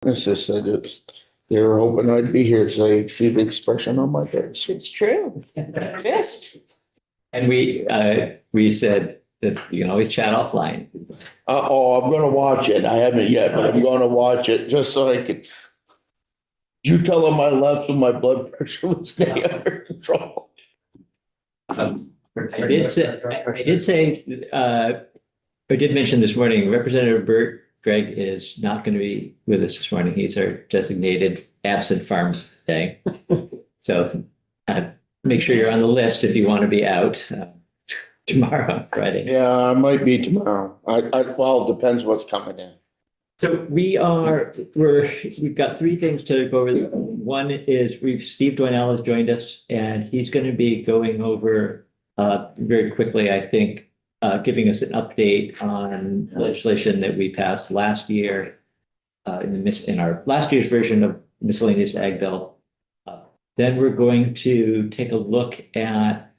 This is said they were hoping I'd be here today. See the expression on my face. It's true. Yes. And we said that you can always chat offline. I'm gonna watch it. I haven't yet, but I'm gonna watch it just so I can. You tell them I left so my blood pressure would stay under control. I did mention this morning, Representative Burt Gregg is not going to be with us this morning. He's our designated absent farm day. So make sure you're on the list if you want to be out tomorrow, Friday. Yeah, I might be tomorrow. Well, it depends what's coming in. So we've got three things to go over. One is Steve Doynell has joined us and he's going to be going over very quickly, I think, giving us an update on legislation that we passed last year in our last year's version of miscellaneous ag bill. Then we're going to take a look at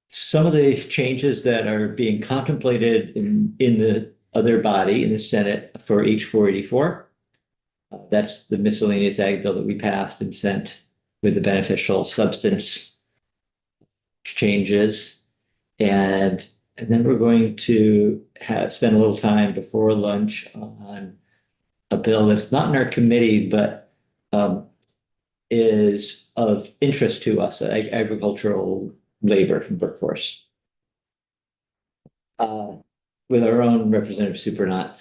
some of the changes that are being contemplated in the other body in the Senate for H484. That's the miscellaneous ag bill that we passed and sent with the beneficial substance changes. And then we're going to spend a little time before lunch on a bill that's not in our committee, but is of interest to us, agricultural labor workforce. With our own Representative Supernant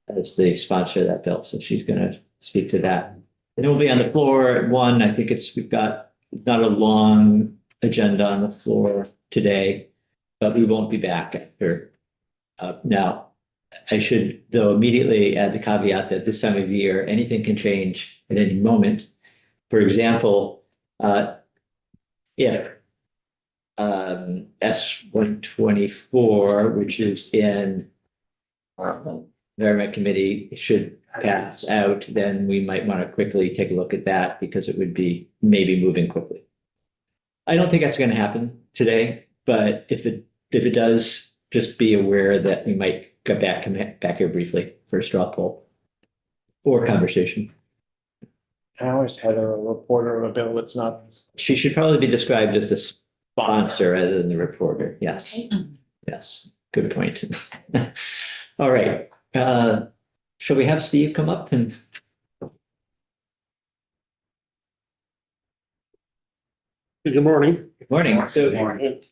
as the sponsor of that bill. So she's going to speak to that. And it will be on the floor at 1. I think we've got not a long agenda on the floor today, but we won't be back after. Now, I should, though, immediately add the caveat that this time of year, anything can change at any moment. For example, if S124, which is in Environment Committee, should pass out, then we might want to quickly take a look at that because it would be maybe moving quickly. I don't think that's going to happen today, but if it does, just be aware that we might come back here briefly for a straw poll or conversation. How is Heather a reporter of a bill that's not? She should probably be described as the sponsor rather than the reporter. Yes. Yes. Good point. All right. Shall we have Steve come up and? Good morning. Good morning. So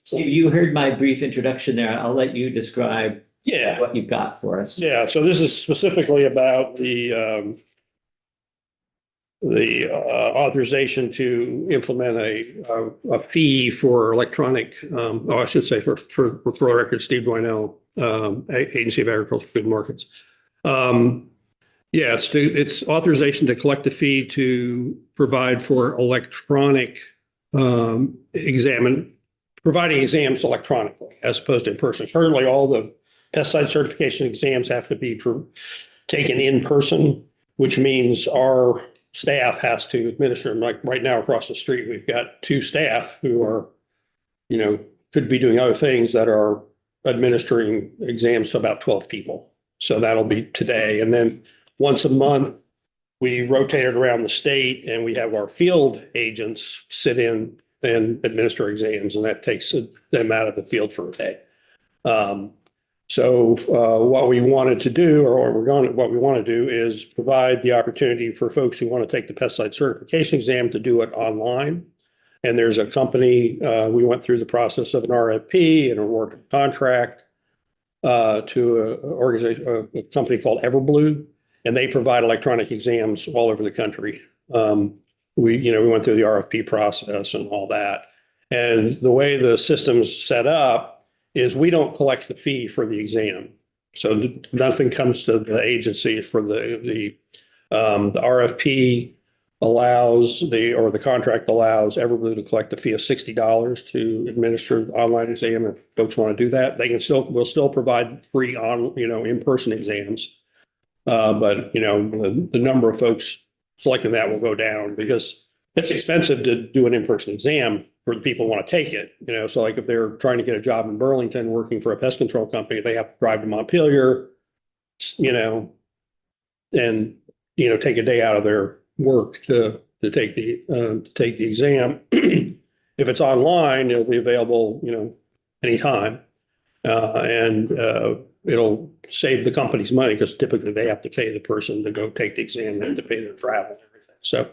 Steve, you heard my brief introduction there. I'll let you describe what you've got for us. Yeah, so this is specifically about the authorization to implement a fee for electronic, I should say for the record, Steve Doynell, Agency of Agriculture Food Markets. Yes, it's authorization to collect a fee to provide for electronic providing exams electronically as opposed to in person. Currently, all the pesticide certification exams have to be taken in person, which means our staff has to administer them. Like right now across the street, we've got 2 staff who are, could be doing other things that are administering exams to about 12 people. So that'll be today. And then once a month, we rotate it around the state and we have our field agents sit in and administer exams, and that takes them out of the field for a day. So what we wanted to do, or what we want to do is provide the opportunity for folks who want to take the pesticide certification exam to do it online. And there's a company, we went through the process of an RFP and awarded a contract to a company called Everblue, and they provide electronic exams all over the country. We went through the RFP process and all that. And the way the system's set up is we don't collect the fee for the exam. So nothing comes to the agency for the RFP allows the contract allows Everblue to collect a fee of $60 to administer the online exam. If folks want to do that, we'll still provide free in-person exams. But the number of folks selecting that will go down because it's expensive to do an in-person exam for the people who want to take it. So like if they're trying to get a job in Burlington working for a pest control company, they have to drive to Montpelier, and take a day out of their work to take the exam. If it's online, it'll be available, anytime. And it'll save the company's money because typically they have to pay the person to go take the exam, they have to pay their travel and everything. So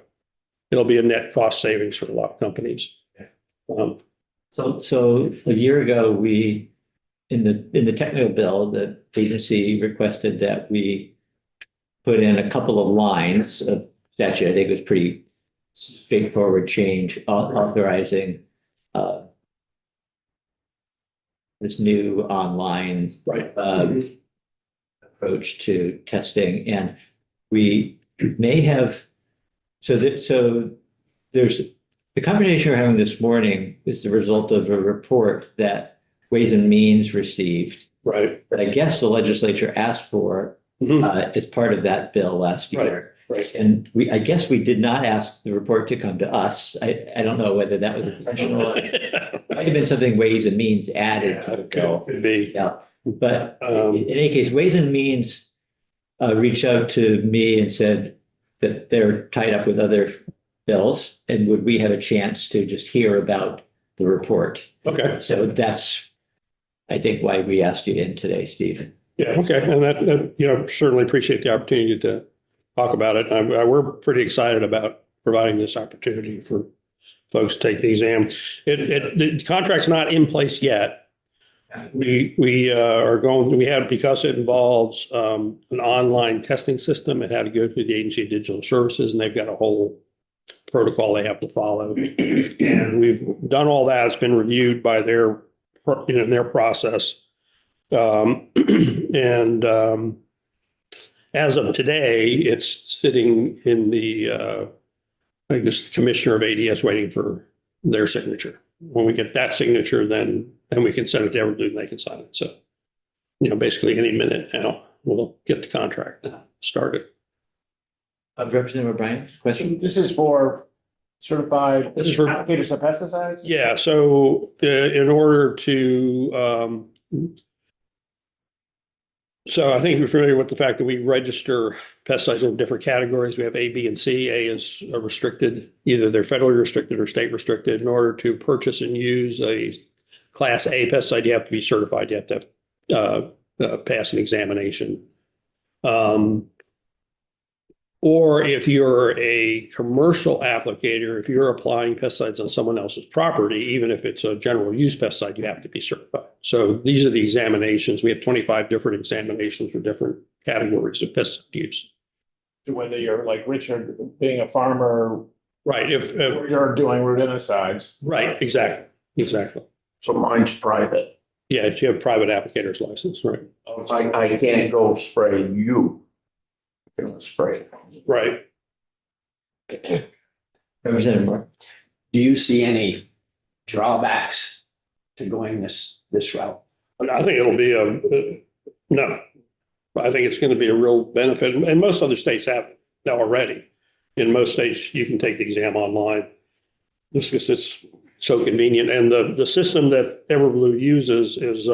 it'll be a net cost savings for a lot of companies. So a year ago, in the technical bill, the agency requested that we put in a couple of lines of statute. I think it was pretty straightforward change authorizing this new online Right. approach to testing. And we may have, so there's the conversation we're having this morning is the result of a report that Ways and Means received. Right. That I guess the legislature asked for as part of that bill last year. Right. And I guess we did not ask the report to come to us. I don't know whether that was intentional. It might have been something Ways and Means added to the bill. Could be. Yeah, but in any case, Ways and Means reached out to me and said that they're tied up with other bills, and would we have a chance to just hear about the report? Okay. So that's, I think, why we asked you in today, Steve. Yeah. Okay. And that, certainly appreciate the opportunity to talk about it. We're pretty excited about providing this opportunity for folks to take the exam. The contract's not in place yet. We had, because it involves an online testing system, it had to go through the Agency of Digital Services, and they've got a whole protocol they have to follow. And we've done all that. It's been reviewed by their process. As of today, it's sitting in the, I guess, the commissioner of ADS waiting for their signature. When we get that signature, then we can send it to Everblue and they can sign it. So, basically any minute now, we'll get the contract started. Representative O'Brien, question? This is for certified This is for- applicators of pesticides? Yeah, so in order to, so I think you're familiar with the fact that we register pesticides in different categories. We have A, B, and C. A is restricted, either they're federally restricted or state restricted. In order to purchase and use a Class A pesticide, you have to be certified. You have to pass an examination. Or if you're a commercial applicator, if you're applying pesticides on someone else's property, even if it's a general use pesticide, you have to be certified. So these are the examinations. We have 25 different examinations for different categories of pesticide use. Whether you're like Richard, being a farmer, Right. or you're doing rodenticides. Right. Exactly. So mine's private. Yeah. If you have a private applicator's license, right. I can't go spray you. I'm gonna spray. Right. Representative Moore? Do you see any drawbacks to going this route? I think it'll be no, I think it's going to be a real benefit. And most other states have it already. In most states, you can take the exam online. This is, it's so convenient. And the system that Everblue uses is,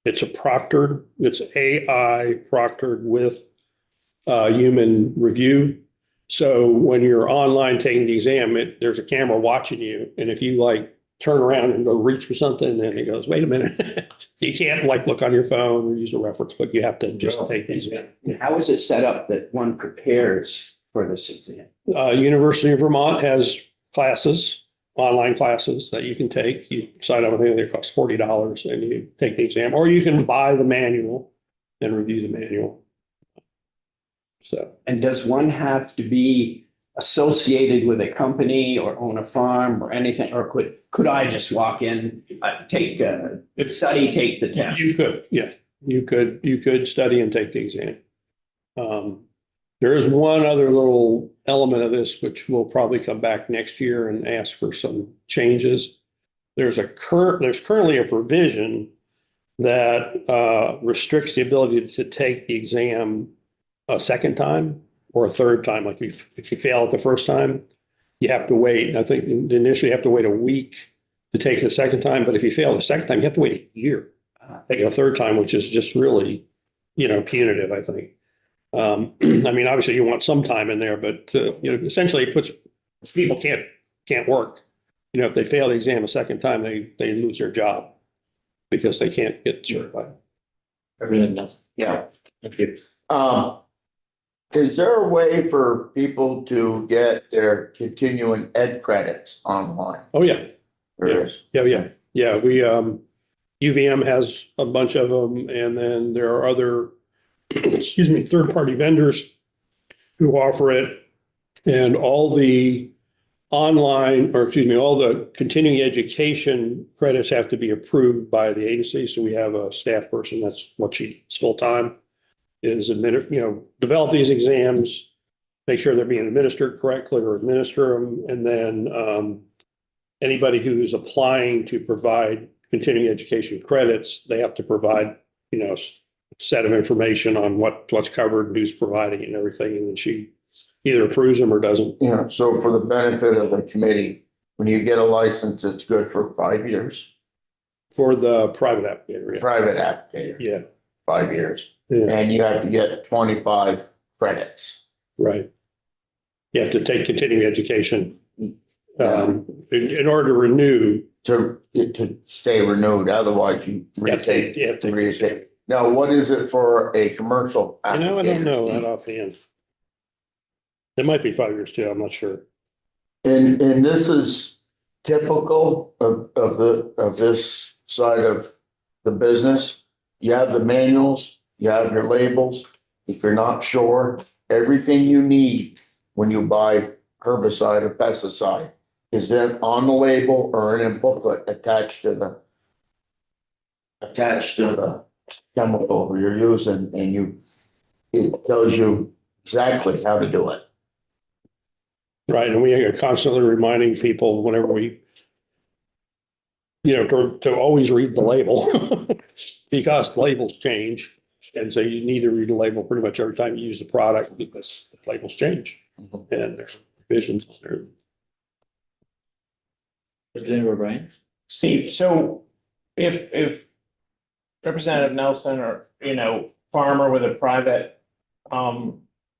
it's it's AI proctored with human review. So when you're online taking the exam, there's a camera watching you. And if you turn around and go reach for something, and it goes, wait a minute, you can't look on your phone or use a reference book. You have to just take the exam. How is it set up that one prepares for this exam? University of Vermont has classes, online classes that you can take. You sign up, I think they cost $40 and you take the exam, or you can buy the manual and review the manual. So, And does one have to be associated with a company or own a farm or anything? Or could I just walk in, take the test? you could, yeah, you could study and take the exam. There is one other little element of this, which will probably come back next year and ask for some changes. There's currently a provision that restricts the ability to take the exam a second time or a third time. Like if you fail it the first time, you have to wait. I think initially you have to wait a week to take it the second time, but if you fail the second time, you have to wait a year. Take it a third time, which is just really, punitive, I think. I mean, obviously you want some time in there, but, essentially it puts, people can't work. If they fail the exam a second time, they lose their job because they can't get certified. Everything else. Yeah. Thank you. Is there a way for people to get their continuing ed credits online? Oh, yeah. There is. Yeah. We, UVM has a bunch of them, and then there are other, excuse me, third-party vendors who offer it. And all the online, or excuse me, all the continuing education credits have to be approved by the agency. So we have a staff person, that's what she's full-time, is develop these exams, make sure they're being administered correctly or administer them. And then anybody who's applying to provide continuing education credits, they have to provide, a set of information on what's covered, who's providing it and everything. And then she either approves them or doesn't. Yeah, so for the benefit of the committee, when you get a license, it's good for 5 years. For the private applicator, yeah. Private applicator, Yeah, 5 years, yeah, and you have to get 25 credits. right. You have to take continuing education in order to renew. To stay renewed, otherwise you retake. You have to. Retake. Now, what is it for a commercial? I don't know applicator? that offhand. It might be 5 years too, I'm not sure. And this is typical of this side of the business. You have the manuals, you have your labels. If you're not sure, everything you need when you buy herbicide or pesticide is then on the label or in a booklet attached to the chemical you're using, and it tells you exactly how to do it. Right, and we are constantly reminding people whenever we, to always read the label. Because labels change, and so you need to read the label pretty much every time you use the product because the labels change. And there's revisions there. Representative O'Brien? Steve, so if Representative Nelson or, farmer with a private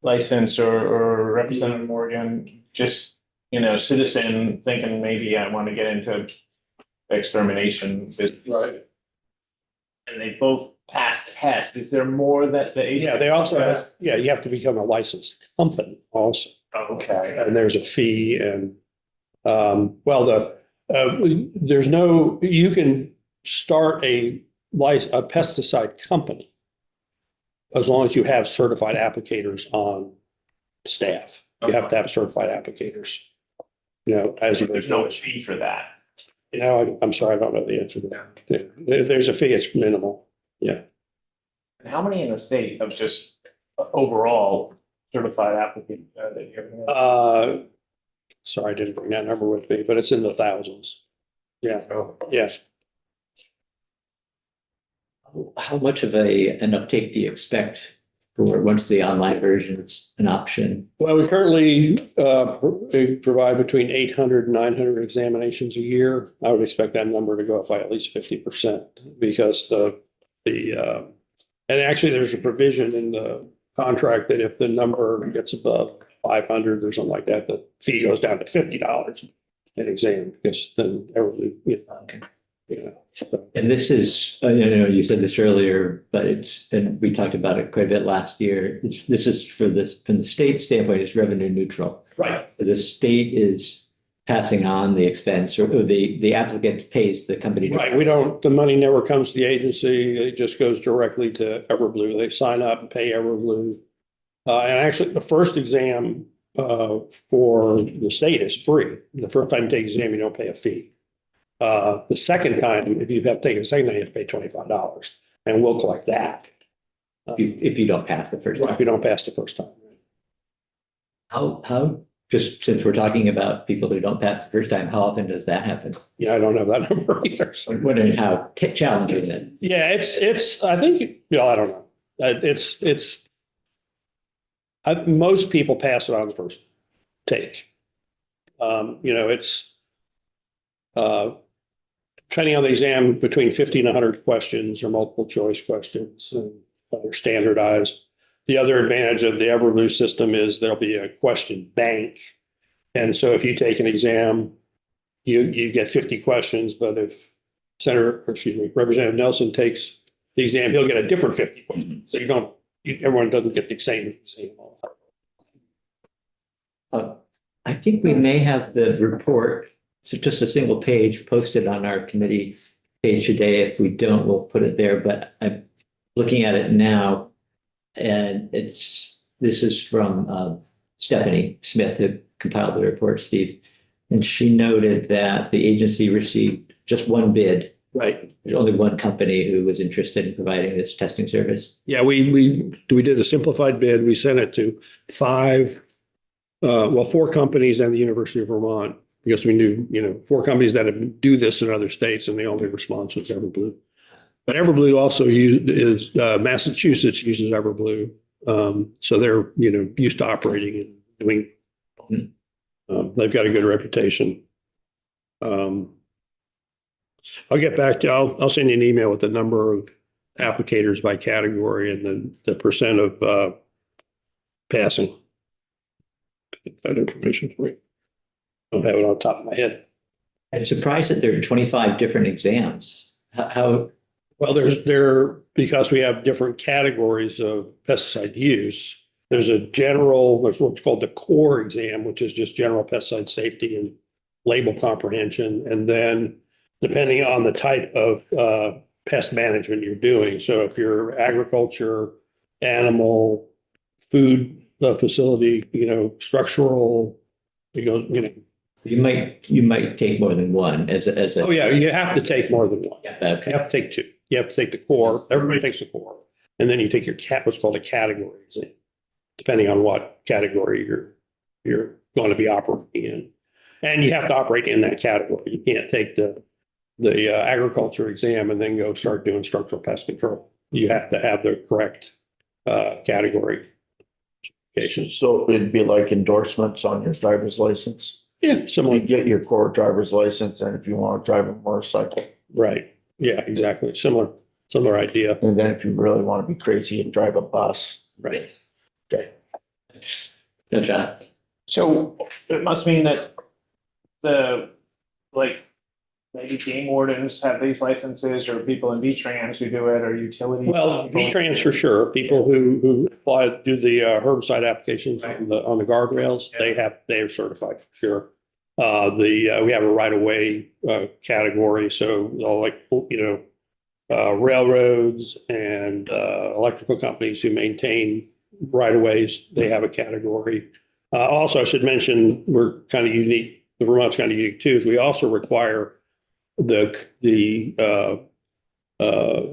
license or Representative Morgan, just, citizen thinking maybe I want to get into extermination. Right. And they both pass the test, is there more that the agent? Yeah, they also have, you have to become a licensed company also. Okay. And there's a fee and, you can start a pesticide company as long as you have certified applicators on staff. You have to have certified applicators, as you. There's no fee for that. I'm sorry, I don't know the answer to that. If there's a fee, it's minimal. Yeah. And how many in the state of just overall certified applicants that you have? Sorry, I didn't bring that number with me, but it's in the thousands. Yeah, yes. How much of an uptake do you expect for once the online version is an option? Well, we currently provide between 800 and 900 examinations a year. I would expect that number to go up by at least 50% because and actually there's a provision in the contract that if the number gets above 500 or something like that, the fee goes down to $50 an exam because then everything, so. And this is, you said this earlier, but and we talked about it quite a bit last year. This is from the state standpoint, it's revenue neutral. Right. The state is passing on the expense, or the applicant pays the company. Right. The money never comes to the agency. It just goes directly to Everblue. They sign up and pay Everblue. And actually the first exam for the state is free. The first time you take the exam, you don't pay a fee. The second time, if you have taken a second time, you have to pay $25 and we'll collect that. If you don't pass the first time. If you don't pass the first time. How, just since we're talking about people who don't pass the first time, how often does that happen? Yeah, I don't know that number either. So. I'm wondering how challenging that. Yeah, I think, I don't know. Most people pass it on the first take. Depending on the exam, between 50 and 100 questions or multiple choice questions, and they're standardized. The other advantage of the Everblue system is there'll be a question bank. And so if you take an exam, you get 50 questions, but if Representative Nelson takes the exam, he'll get a different 50 questions. So everyone doesn't get the same exam. I think we may have the report, so just a single page posted on our committee page today. If we don't, we'll put it there, but I'm looking at it now. And this is from Stephanie Smith, who compiled the report, Steve. And she noted that the agency received just one bid. Right. There's only one company who was interested in providing this testing service. Yeah, we did a simplified bid. We sent it to four companies and the University of Vermont, because we knew, 4 companies that do this in other states, and the only response was Everblue. But Everblue also Massachusetts uses Everblue. So they're, used to operating and doing, they've got a good reputation. I'll get back to, I'll send you an email with the number of applicators by category and then the percent of passing. Get that information for you. I don't have it on top of my head. I'm surprised that there are 25 different exams. How Well, because we have different categories of pesticide use. There's what's called the core exam, which is just general pesticide safety and label comprehension. And then depending on the type of pest management you're doing. So if you're agriculture, animal, food facility, structural, you might take more than one as a. Oh, yeah, you have to take more than one. Yeah, You okay. have to take 2. You have to take the core. Everybody takes the core. And then you take your what's called a category exam, depending on what category you're going to be operating in. And you have to operate in that category. You can't take the agriculture exam and then go start doing structural pest control. You have to have the correct category certification. So it'd be like endorsements on your driver's license. Yeah, You similar. get your core driver's license, and if you want to drive a motorcycle, Right. Yeah, exactly. Similar idea. and then if you really want to be crazy and drive a bus. Right. Okay. No, John. So it must mean that maybe game wardens have these licenses, or people in V-Trans who do it, or utility. Well, V-Trans for sure. People who apply, do the herbicide applications on the guardrails, they are certified for sure. We have a right of way category, so railroads and electrical companies who maintain right of ways, they have a category. Also, I should mention, we're kind of unique. The Vermont's kind of unique too, is we also require the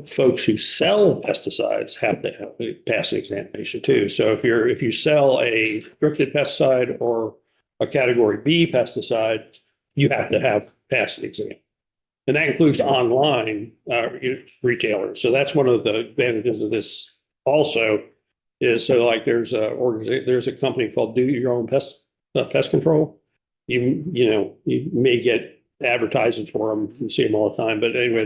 folks who sell pesticides have to pass an examination too. So if you sell a restricted pesticide or a category B pesticide, you have to have passed the exam. And that includes online retailers. So that's one of the advantages of this also is, so like there's a company called Do Your Own Pest Control. You may get advertisements for them, you see them all the time, but anyway,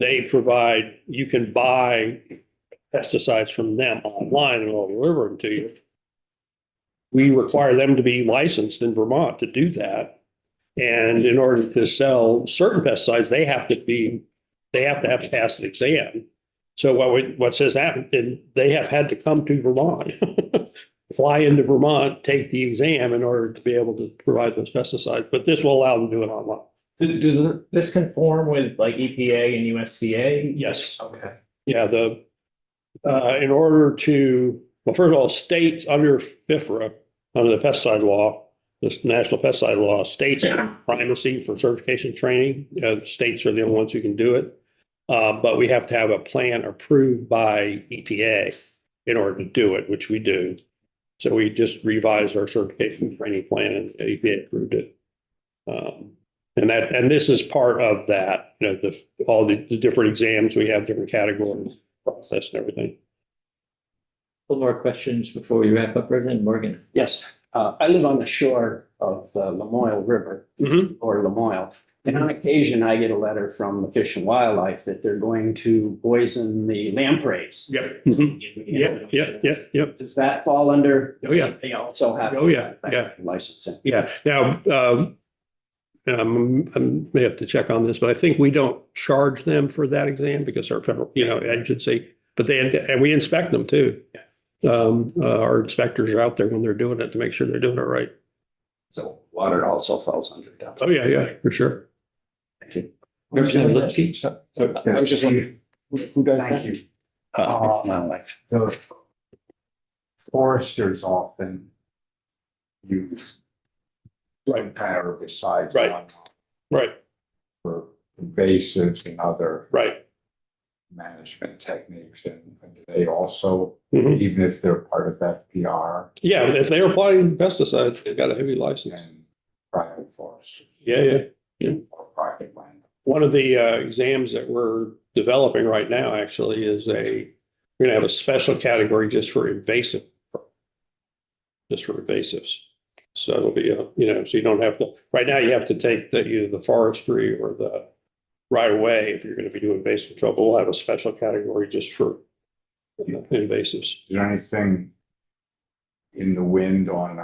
they provide, you can buy pesticides from them online and they'll deliver them to you. We require them to be licensed in Vermont to do that. And in order to sell certain pesticides, they have to have passed an exam. So what says that, they have had to come to Vermont, fly into Vermont, take the exam in order to be able to provide those pesticides. But this will allow them to do it online. Do this conform with like EPA and USDA? Yes. Okay. Yeah, in order to, well, first of all, states under FIFRA, under the pesticide law, this national pesticide law, states have primacy for certification training. States are the only ones who can do it. But we have to have a plan approved by EPA in order to do it, which we do. So we just revised our certification training plan and EPA approved it. And this is part of that, all the different exams, we have different categories, process and everything. Couple more questions before we wrap up, Reverend Morgan. Yes, I live on the shore of the Lamoille River, Mhm. or Lamoille. And on occasion, I get a letter from the Fish and Wildlife that they're going to poison the lampreys. Yep. Mhm. Yep. Does that fall under? Oh, yeah. They also have. Oh, yeah. Yeah. Licensing. Yeah. Now, I may have to check on this, but I think we don't charge them for that exam because our federal, agency, but and we inspect them too. Our inspectors are out there when they're doing it to make sure they're doing it right. So water also falls under that. Oh, yeah, for sure. Representative Lipsky? So I was just wondering, who does that? Thank you. Wildlife. The foresters often use some kind of herbicides. Right. Right, For invasives and other right. management techniques, and they also, Mhm. even if they're part of FPR Yeah, if they're applying pesticides, they've got a heavy license. and private forest Yeah. or private land. One of the exams that we're developing right now actually is we're gonna have a special category just for invasive. Just for invasives. So it'll be so you don't have to, right now you have to take either the forestry or the right away if you're gonna be doing invasive control. But we'll have a special category just for invasives. Is there anything in the wind on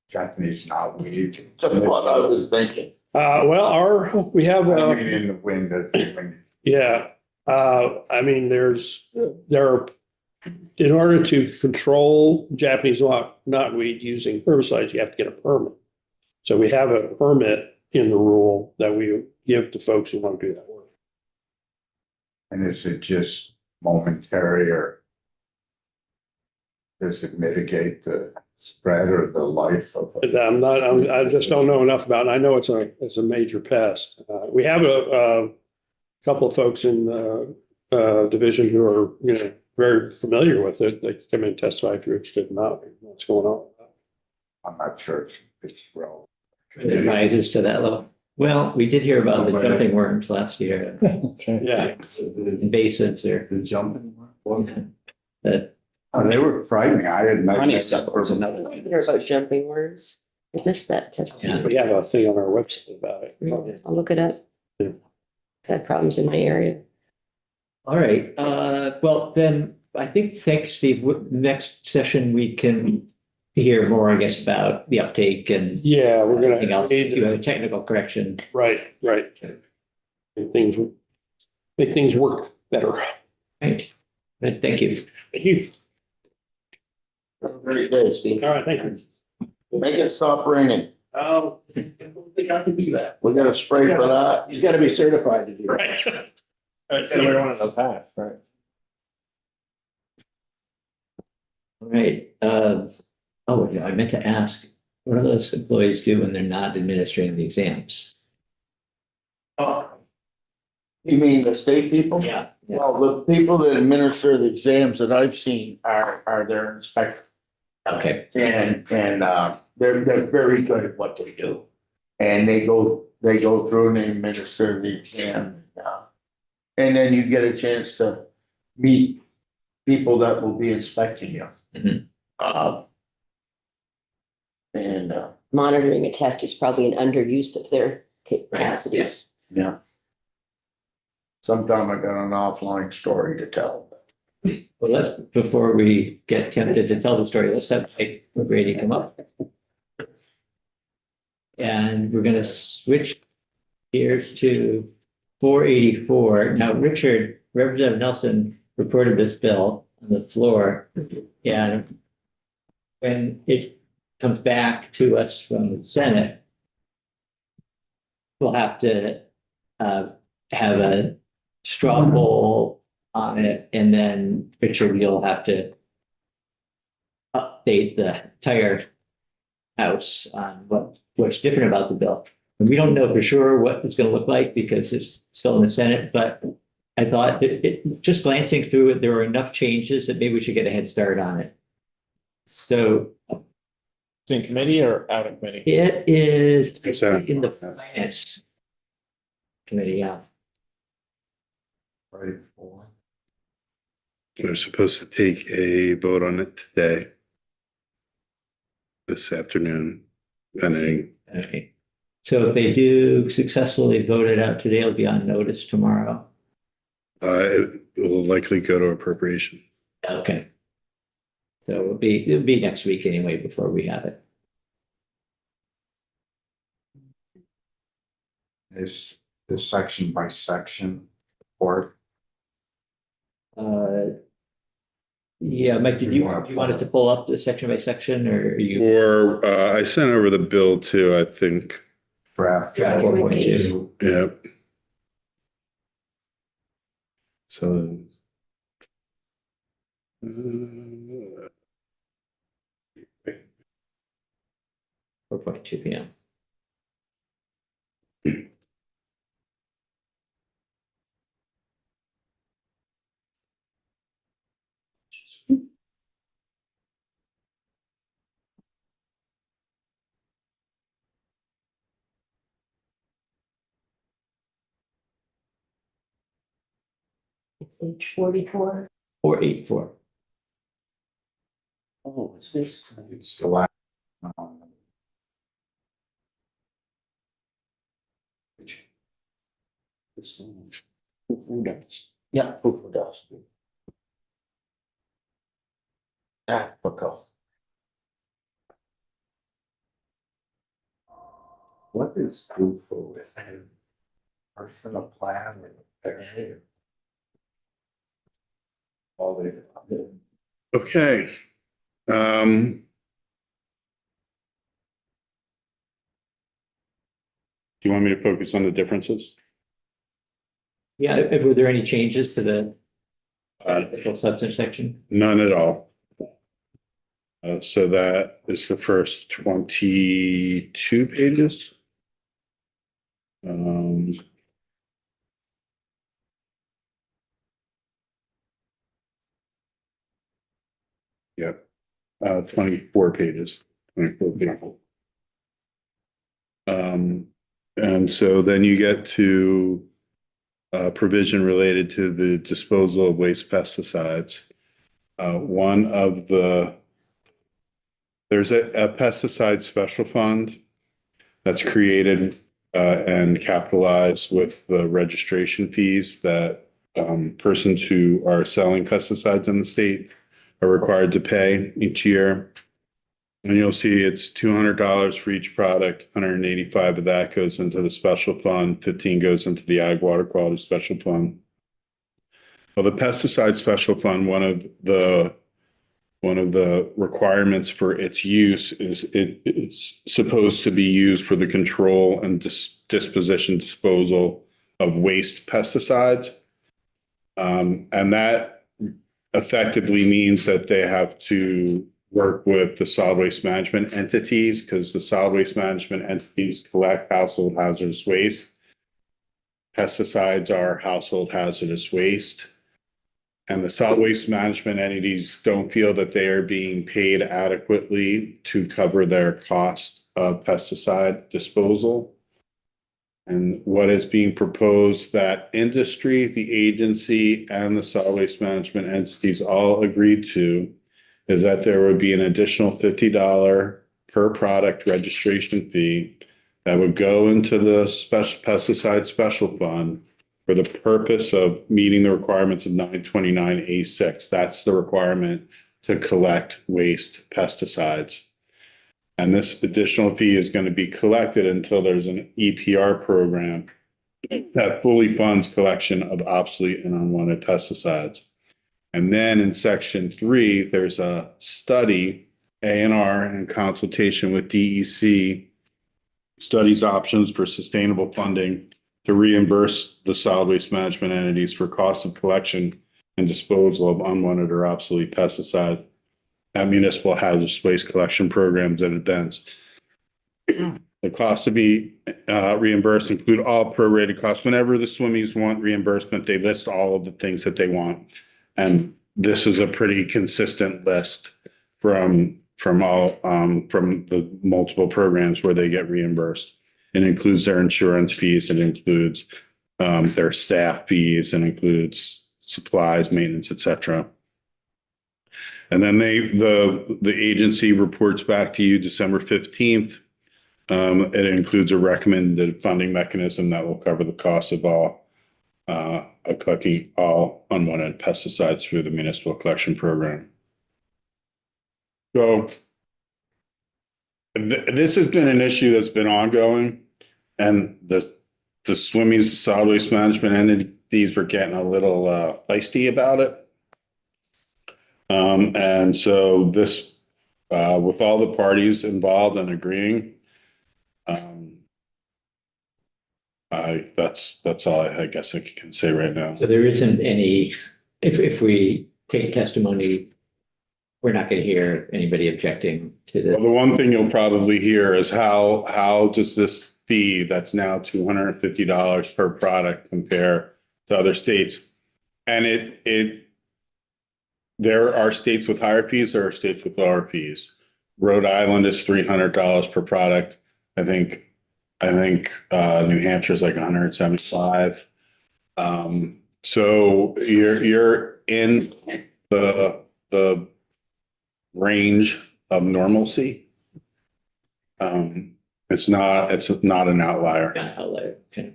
Japanese knotweed? That's what I was thinking. Well, we have, I mean, in the wind, yeah, I mean, there are, in order to control Japanese knotweed using herbicides, you have to get a permit. So we have a permit in the rule that we give to folks who want to do that work. and is it just momentary, or does it mitigate the spread or the life of it? I just don't know enough about it. I know it's a major pest. We have a couple of folks in the division who are, very familiar with it. They come in and testify if you're interested in what's going on. I'm not sure it's relevant. It rises to that level. Well, we did hear about the jumping worms last year. That's right. Yeah. Invasives there. The jumping one? That They were frightening. I had. Honeysuckle is another one. Hear about jumping worms. I missed that testimony. We have a thing on our website about it. I'll look it up. Yeah. Had problems in my area. All right, well, then, I think, thanks, Steve. Next session, we can hear more, I guess, about the uptake and Yeah, we're gonna anything else, need do to- a technical correction. Right. Make things work better. Right, Right, thank you. Thank you. Have a great day, Steve. All right, thank you. Make it stop raining. Oh, I don't think I can do that. We got a spray for that. He's got to be certified to do that. Right. Gotta wear one of those hats, right? All right, yeah, I meant to ask, what do those employees do when they're not administering the exams? Oh. You mean the state people? Yeah. Well, the people that administer the exams that I've seen are their inspectors. Okay, And they're very good at what they do. And they go through and they administer the exam. And then you get a chance to meet people that will be inspecting you. Mhm. And Monitoring a test is probably an underuse of their capacities. yeah. Sometime I got an offline story to tell. well, before we get tempted to tell the story, let's have Mike Brady come up. And we're gonna switch gears to 484. Now, Representative Nelson reported this bill on the floor. And when it comes back to us from the Senate, we'll have to have a straw poll on it, and then Richard, you'll have to update the entire House on what's different about the bill. And we don't know for sure what it's going to look like because it's still in the Senate, but I thought that just glancing through it, there were enough changes that maybe we should get a head start on it. So It's in committee or out of committee? it is It's a- in the Finance Committee, yeah. Right for. We're supposed to take a vote on it today. This afternoon, pending. Okay. So if they do successfully vote it out today, it'll be on notice tomorrow. It will likely go to appropriation. Okay. So it'll be next week anyway before we have it. Is this section by section or Yeah, Mike, do you want us to pull up the section by section or are you? Or I sent over the bill too, I think. draft? Draft 4.2. Yeah. So. 4.2 p.m. It's H 44. 484. Oh, what's this? It's the last. This one. Who does? Yeah, who does? Apical. What is FUFO? Is it a personal plan or a all the. Okay. Do you want me to focus on the differences? Yeah, were there any changes to the beneficial substance section? None at all. So that is the first 22 pages. Yep, 24 pages, 24 pages. And so then you get to provision related to the disposal of waste pesticides. There's a pesticide special fund that's created and capitalized with the registration fees that persons who are selling pesticides in the state are required to pay each year. And you'll see it's $200 for each product, 185 of that goes into the special fund, 15 goes into the Ag Water Quality Special Fund. Well, the pesticide special fund, one of the requirements for its use is it is supposed to be used for the control and disposition disposal of waste pesticides. And that effectively means that they have to work with the solid waste management entities because the solid waste management entities collect household hazardous waste. Pesticides are household hazardous waste. And the solid waste management entities don't feel that they are being paid adequately to cover their cost of pesticide disposal. And what is being proposed that industry, the agency, and the solid waste management entities all agreed to is that there would be an additional $50 per product registration fee that would go into the special pesticide special fund for the purpose of meeting the requirements of 929A6. That's the requirement to collect waste pesticides. And this additional fee is going to be collected until there's an EPR program that fully funds collection of obsolete and unwanted pesticides. And then in section 3, there's a study, A&R, in consultation with DEC, studies options for sustainable funding to reimburse the solid waste management entities for costs of collection and disposal of unwanted or obsolete pesticides at municipal hazardous waste collection programs and events. The costs to be reimbursed include all prorated costs. Whenever the SWMEs want reimbursement, they list all of the things that they want. And this is a pretty consistent list from the multiple programs where they get reimbursed. It includes their insurance fees, it includes their staff fees, and includes supplies, maintenance, etc. And then the agency reports back to you December 15th It includes a recommended funding mechanism that will cover the cost of collecting all unwanted pesticides through the municipal collection program. So this has been an issue that's been ongoing, and the swimming solid waste management entities were getting a little feisty about it. And so this, with all the parties involved and agreeing, that's all I guess I can say right now. So there isn't any, if we take testimony, we're not going to hear anybody objecting to Well, this. the one thing you'll probably hear is how does this fee that's now $250 per product compare to other states? And there are states with higher fees, there are states with lower fees. Rhode Island is $300 per product. I think New Hampshire is like 175. So you're in the range of normalcy. It's not an outlier. Okay.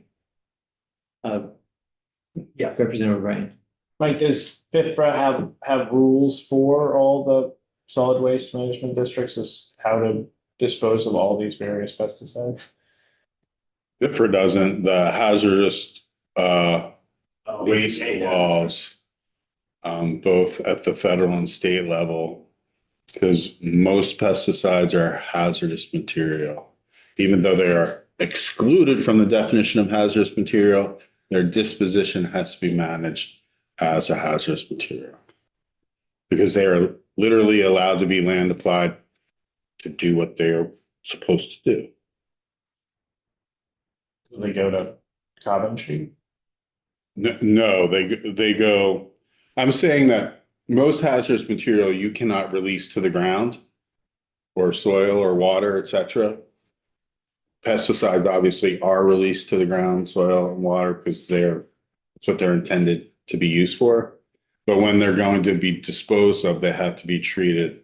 Yeah, Representative Ryan. Mike, does FIFRA have rules for all the solid waste management districts as how to dispose of all these various pesticides? FIFRA doesn't. The hazardous waste laws, both at the federal and state level, because most pesticides are hazardous material. Even though they are excluded from the definition of hazardous material, their disposition has to be managed as a hazardous material. Because they are literally allowed to be land applied to do what they are supposed to do. Do they go to Coventry? No, they go, I'm saying that most hazardous material you cannot release to the ground or soil or water, etc. Pesticides obviously are released to the ground, soil and water because that's what they're intended to be used for. But when they're going to be disposed of, they have to be treated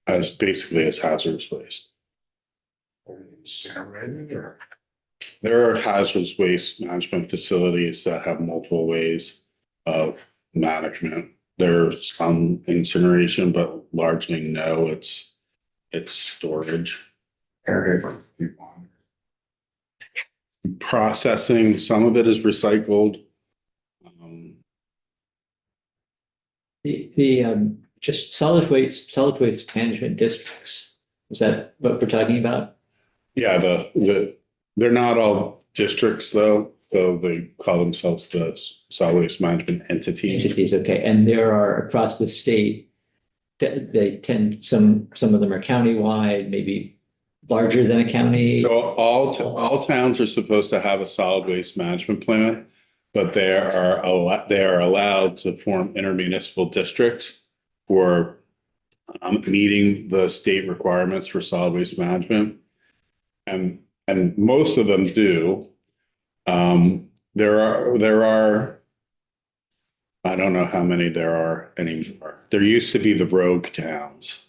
as basically as hazardous waste. Incinerated or? There are hazardous waste management facilities that have multiple ways of management. There's some incineration, but largely no, it's storage. Area for people. Processing, some of it is recycled. Just solid waste management districts. Is that what we're talking about? Yeah, they're not all districts though, so they call themselves the solid waste management entities. Entities, okay. And there are across the state, they tend, some of them are countywide, maybe larger than a county. So all towns are supposed to have a solid waste management plan, but they are allowed to form intermunicipal districts for meeting the state requirements for solid waste management. And most of them do. There are, I don't know how many there are anymore. There used to be the rogue towns.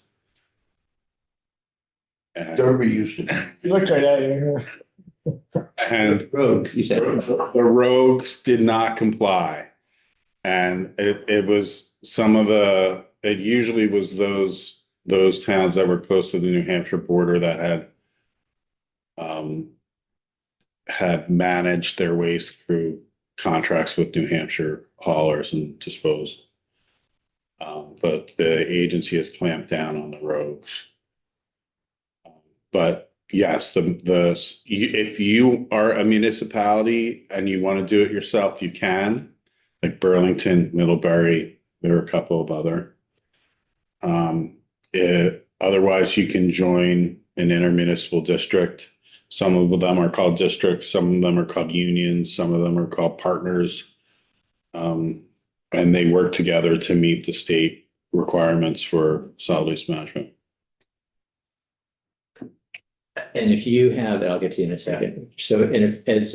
And Derby used to. You looked right at you. and Rogue, you said. the rogues did not comply. And it was it usually was those towns that were close to the New Hampshire border that had managed their waste through contracts with New Hampshire haulers and disposed. But the agency has clamped down on the rogues. But yes, if you are a municipality and you want to do it yourself, you can, like Burlington, Middlebury, there are a couple of other. Otherwise, you can join an intermunicipal district. Some of them are called districts, some of them are called unions, some of them are called partners. And they work together to meet the state requirements for solid waste management. And if you have, I'll get to you in a second. So, and if this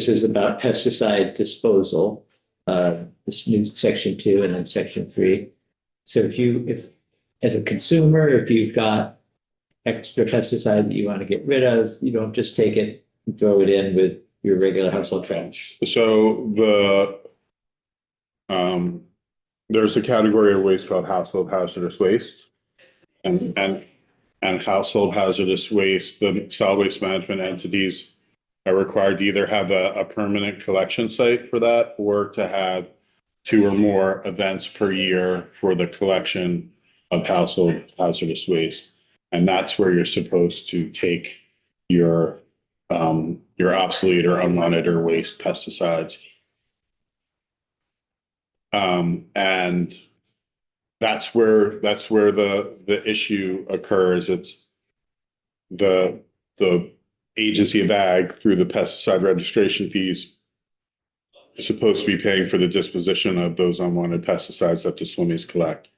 is about pesticide disposal, this new section 2 and then section 3. So if as a consumer, if you've got extra pesticide that you want to get rid of, you don't just take it and throw it in with your regular household trash. So there's a category of waste called household hazardous waste. And household hazardous waste, the solid waste management entities are required to either have a permanent collection site for that or to have 2 or more events per year for the collection of household hazardous waste. And that's where you're supposed to take your obsolete or unwanted or waste pesticides. And that's where the issue occurs. It's the Agency of Ag through the pesticide registration fees is supposed to be paying for the disposition of those unwanted pesticides that the SWMEs collect,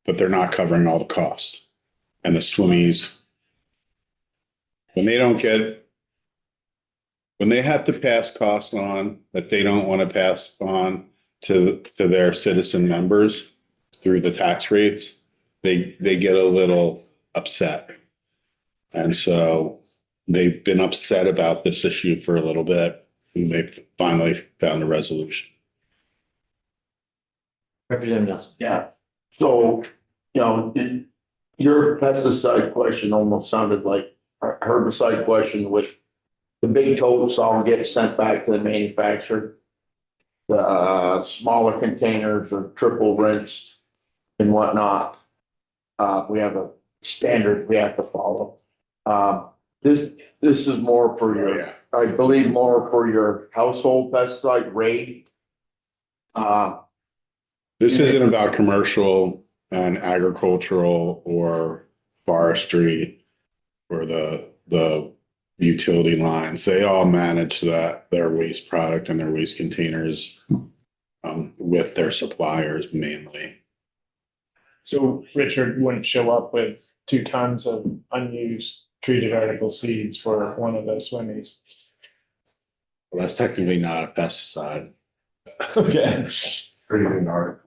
but they're not covering all the costs. And the SWMEs, when they have to pass costs on that they don't want to pass on to their citizen members through the tax rates, they get a little upset. And so they've been upset about this issue for a little bit, and they've finally found a resolution. Representative Nelson. Yeah, so, your pesticide question almost sounded like a herbicide question with the big totes all get sent back to the manufacturer. The smaller containers are triple rinsed and whatnot. We have a standard we have to follow. This is more for your, I believe more for your household pesticide raid. This isn't about commercial and agricultural or forestry or the utility lines. They all manage their waste product and their waste containers with their suppliers mainly. So Richard wouldn't show up with 2 tons of unused treated article seeds for one of those SWMEs. Well, that's technically not a pesticide. Okay. Pretty good article.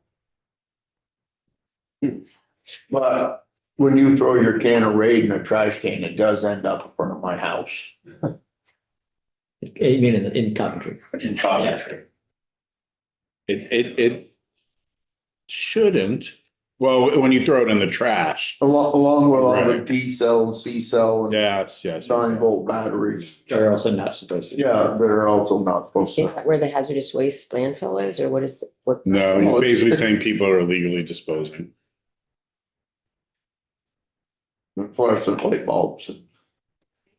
But when you throw your can of Raid in a trash can, it does end up in front of my house. You mean in Coventry? In Coventry. It shouldn't. Well, when you throw it in the trash. Along with all the Right. D cell and C cell and Yes. 9-volt batteries. Are also not supposed to. Yeah, they're also not supposed Is to. that where the hazardous waste landfill is, or what is what? No, he's basically saying people are illegally disposing. Fluorescent light bulbs.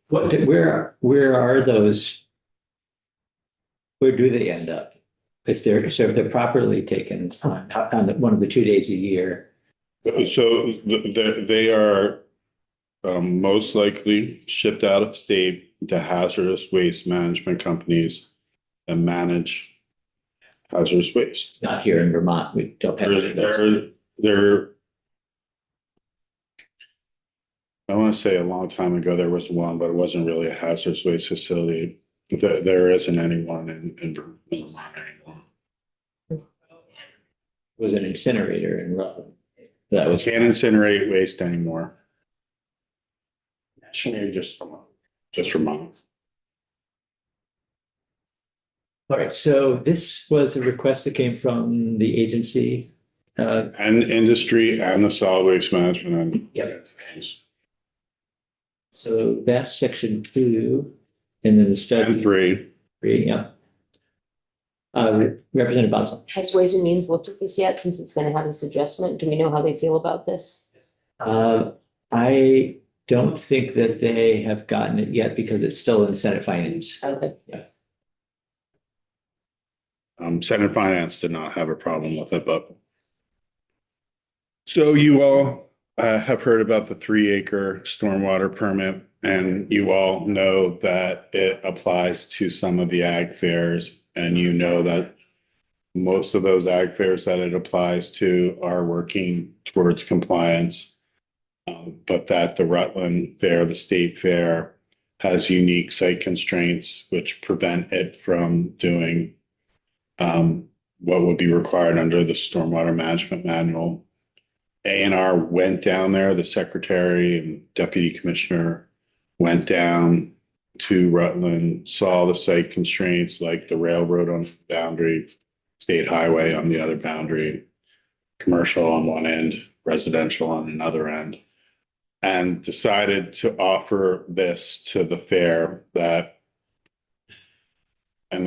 Where are those? Where do they end up? If they're properly taken on one of the 2 days a year. So they are most likely shipped out of state to hazardous waste management companies that manage hazardous waste. Not here in Vermont, we don't have. There, I want to say a long time ago, there was one, but it wasn't really a hazardous waste facility. There isn't anyone in Vermont anymore. It was an incinerator in Rutland. That was. Can't incinerate waste anymore. Just Just Vermont. All right, so this was a request that came from the agency. And industry and the solid waste management and. Yep. So that's section 2, and then the study. 3. Yeah. Representative Bonson. Has Ways and Means looked at this yet, since it's gonna have this adjustment? Do we know how they feel about this? I don't think that they have gotten it yet because it's still in Senate Finance. Okay. Senate Finance did not have a problem with it, but. So you all have heard about the 3-acre stormwater permit, and you all know that it applies to some of the ag fairs, and you know that most of those ag fairs that it applies to are working towards compliance. But that the Rutland Fair, the state fair, has unique site constraints which prevent it from doing what would be required under the stormwater management manual. A&R went down there, the secretary and deputy commissioner went down to Rutland, saw the site constraints like the railroad on the boundary, state highway on the other boundary, commercial on one end, residential on another end, and decided to offer this to the fair that, and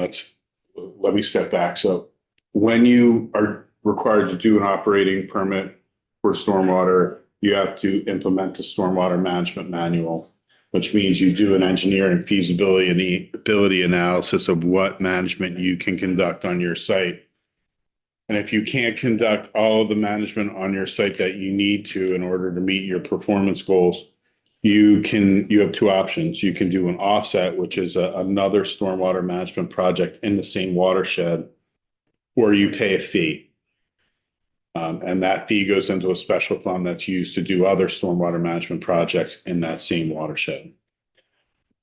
let me step back. So when you are required to do an operating permit for stormwater, you have to implement the stormwater management manual, which means you do an engineering feasibility and the ability analysis of what management you can conduct on your site. And if you can't conduct all of the management on your site that you need to in order to meet your performance goals, you have two options. You can do an offset, which is another stormwater management project in the same watershed, or you pay a fee. And that fee goes into a special fund that's used to do other stormwater management projects in that same watershed.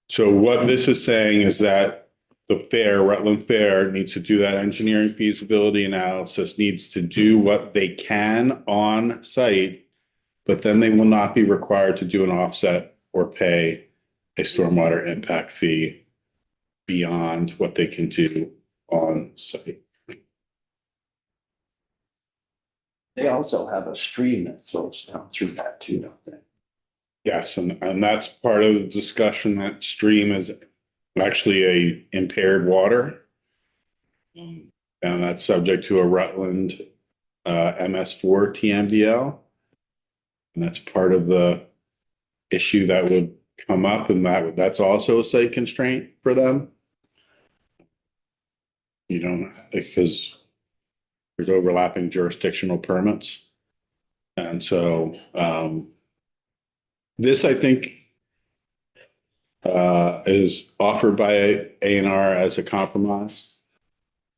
So what this is saying is that the fair, Rutland Fair, needs to do that engineering feasibility analysis, needs to do what they can on site, but then they will not be required to do an offset or pay a stormwater impact fee beyond what they can do on site. They also have a stream that flows down through that too, don't they? Yes, and that's part of the discussion. That stream is actually a impaired water. And that's subject to a Rutland MS4 TMDL. And that's part of the issue that would come up, and that's also a site constraint for them. You don't, because there's overlapping jurisdictional permits. And so this, I think, is offered by A&R as a compromise.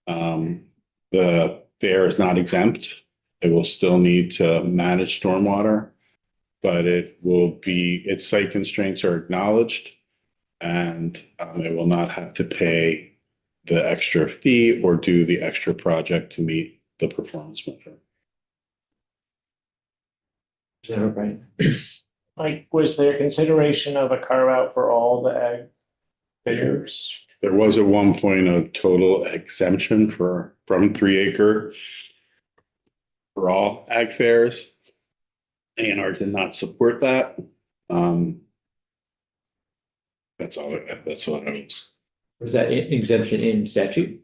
The fair is not exempt. It will still need to manage stormwater, but its site constraints are acknowledged, and it will not have to pay the extra fee or do the extra project to meet the performance measure. Is that right? Like, was there consideration of a carve out for all the ag fairs? There was at one point a total exemption from 3 acre for all ag fairs. A&R did not support that. That's all it is. Was that exemption in statute?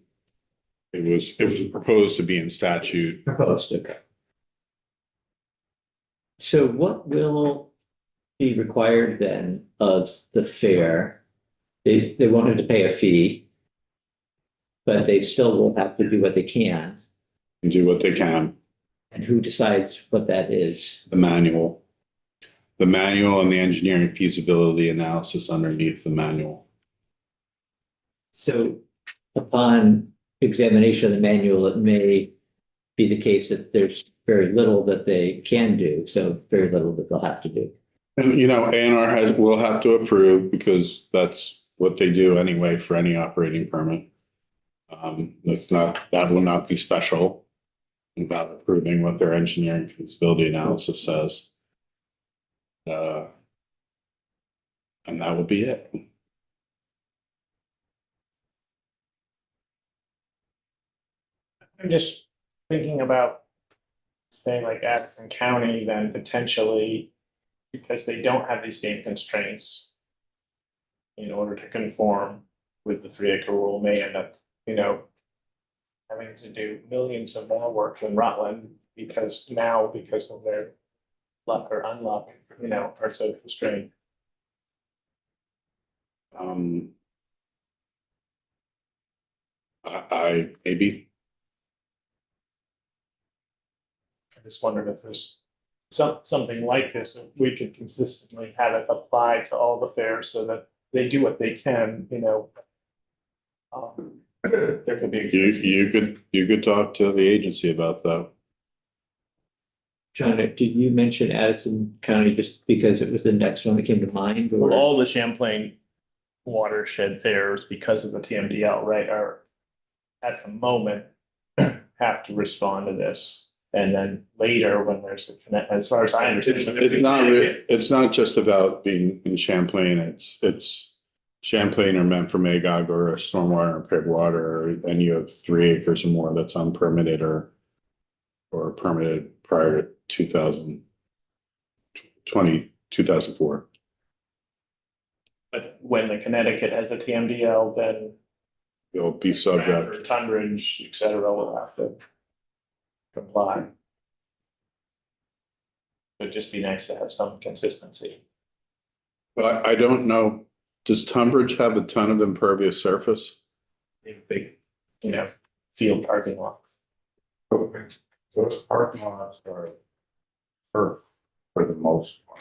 It was proposed to be in statute. Proposed, okay. So what will be required then of the fair? They won't have to pay a fee, but they still will have to do what they can. And do what they can. And who decides what that is? The manual and the engineering feasibility analysis underneath the manual. So upon examination of the manual, it may be the case that there's very little that they can do, so very little that they'll have to do. And, A&R will have to approve, because that's what they do anyway for any operating permit. That will not be special about approving what their engineering feasibility analysis says. And that will be it. I'm just thinking about, say, like Addison County, then potentially, because they don't have these same constraints, in order to conform with the 3 acre rule, may end up, having to do millions of more work than Rutland, because of their luck or unluck, are so constrained. I maybe. I just wondered if there's something like this, that we could consistently have it applied to all the fairs so that they do what they can, there could be. You could talk to the agency about that. John, did you mention Addison County just because it was the next one that came to mind? Or? Well, all the Champlain watershed fairs, because of the TMDL, right, are at the moment have to respond to this. And then later, when there's a connect, as far as I understand. It's not just about being in Champlain, it's Champlain or Memphremagog or a stormwater or pig water, and you have 3 acres or more that's unpermitted or permitted prior to 2004. But when the Connecticut has a TMDL, then It'll be subject. Bradford, Tunbridge, et cetera, will have to comply. It'd just be nice to have some consistency. But I don't know, does Tunbridge have a ton of impervious surface? Big, field parking lots. Those parking lots are for the most part.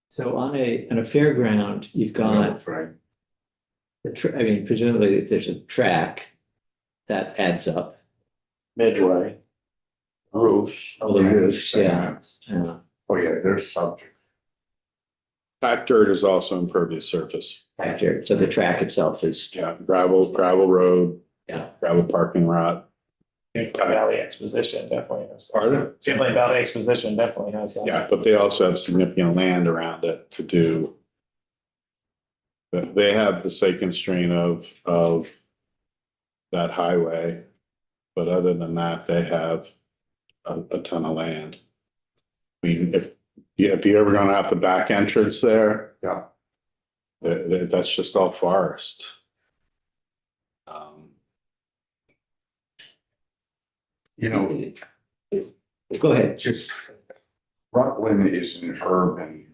So on a fairground, you've got, Right. I mean, presumably if there's a track, that adds up. Midway. Roofs. All the roofs, yeah. Oh, yeah, they're subject. Packed dirt is also impervious surface. Factor, so the track itself is, Yeah, gravel road. Yeah. Gravel parking lot. Valley Exposition definitely has. Pardon? Champlain Valley Exposition definitely has that. Yeah, but they also have significant land around it to do. But they have the site constraint of that highway. But other than that, they have a ton of land. I mean, if you're ever gonna have the back entrance there. Yeah. That's just all forest. go ahead. Just Rutland is an urban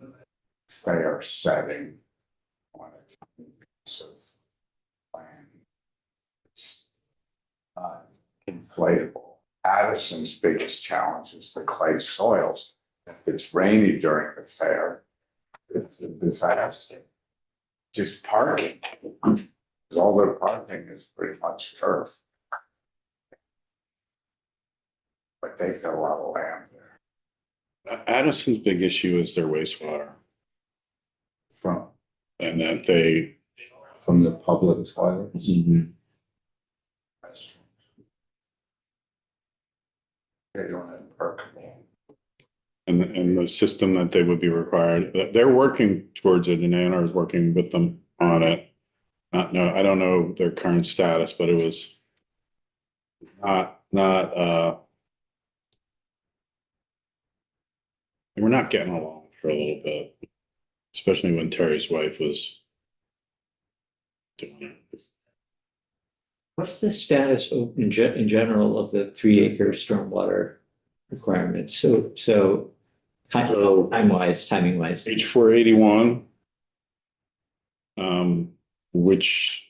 fair setting. On a piece of land. It's not inflatable. Addison's biggest challenge is the clay soils. If it's rainy during the fair, it's a disaster. Just parking. All their parking is pretty much turf. But they've got a lot of land there. Addison's big issue is their wastewater, From and that they. from the public toilets. Restrooms. They don't have percolate. And the system that they would be required, they're working towards it, and ANR is working with them on it. I don't know their current status, but it was we're not getting along for a little bit, especially when Terry's wife was doing it. What's the status in general of the 3 acre stormwater requirements? So timing wise. Page 481. Which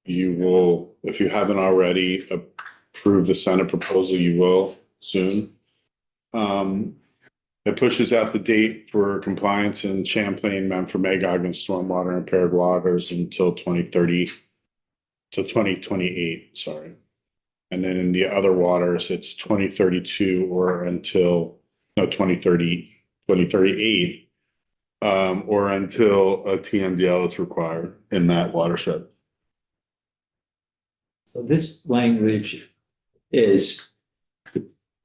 you will, if you haven't already approved the Senate proposal, you will soon. It pushes out the date for compliance in Champlain, Memphremagog, and stormwater and impaired waters until 2030, to 2028, sorry. And then in the other waters, it's 2032 or until, 2038. Or until a TMDL is required in that watershed. So this language is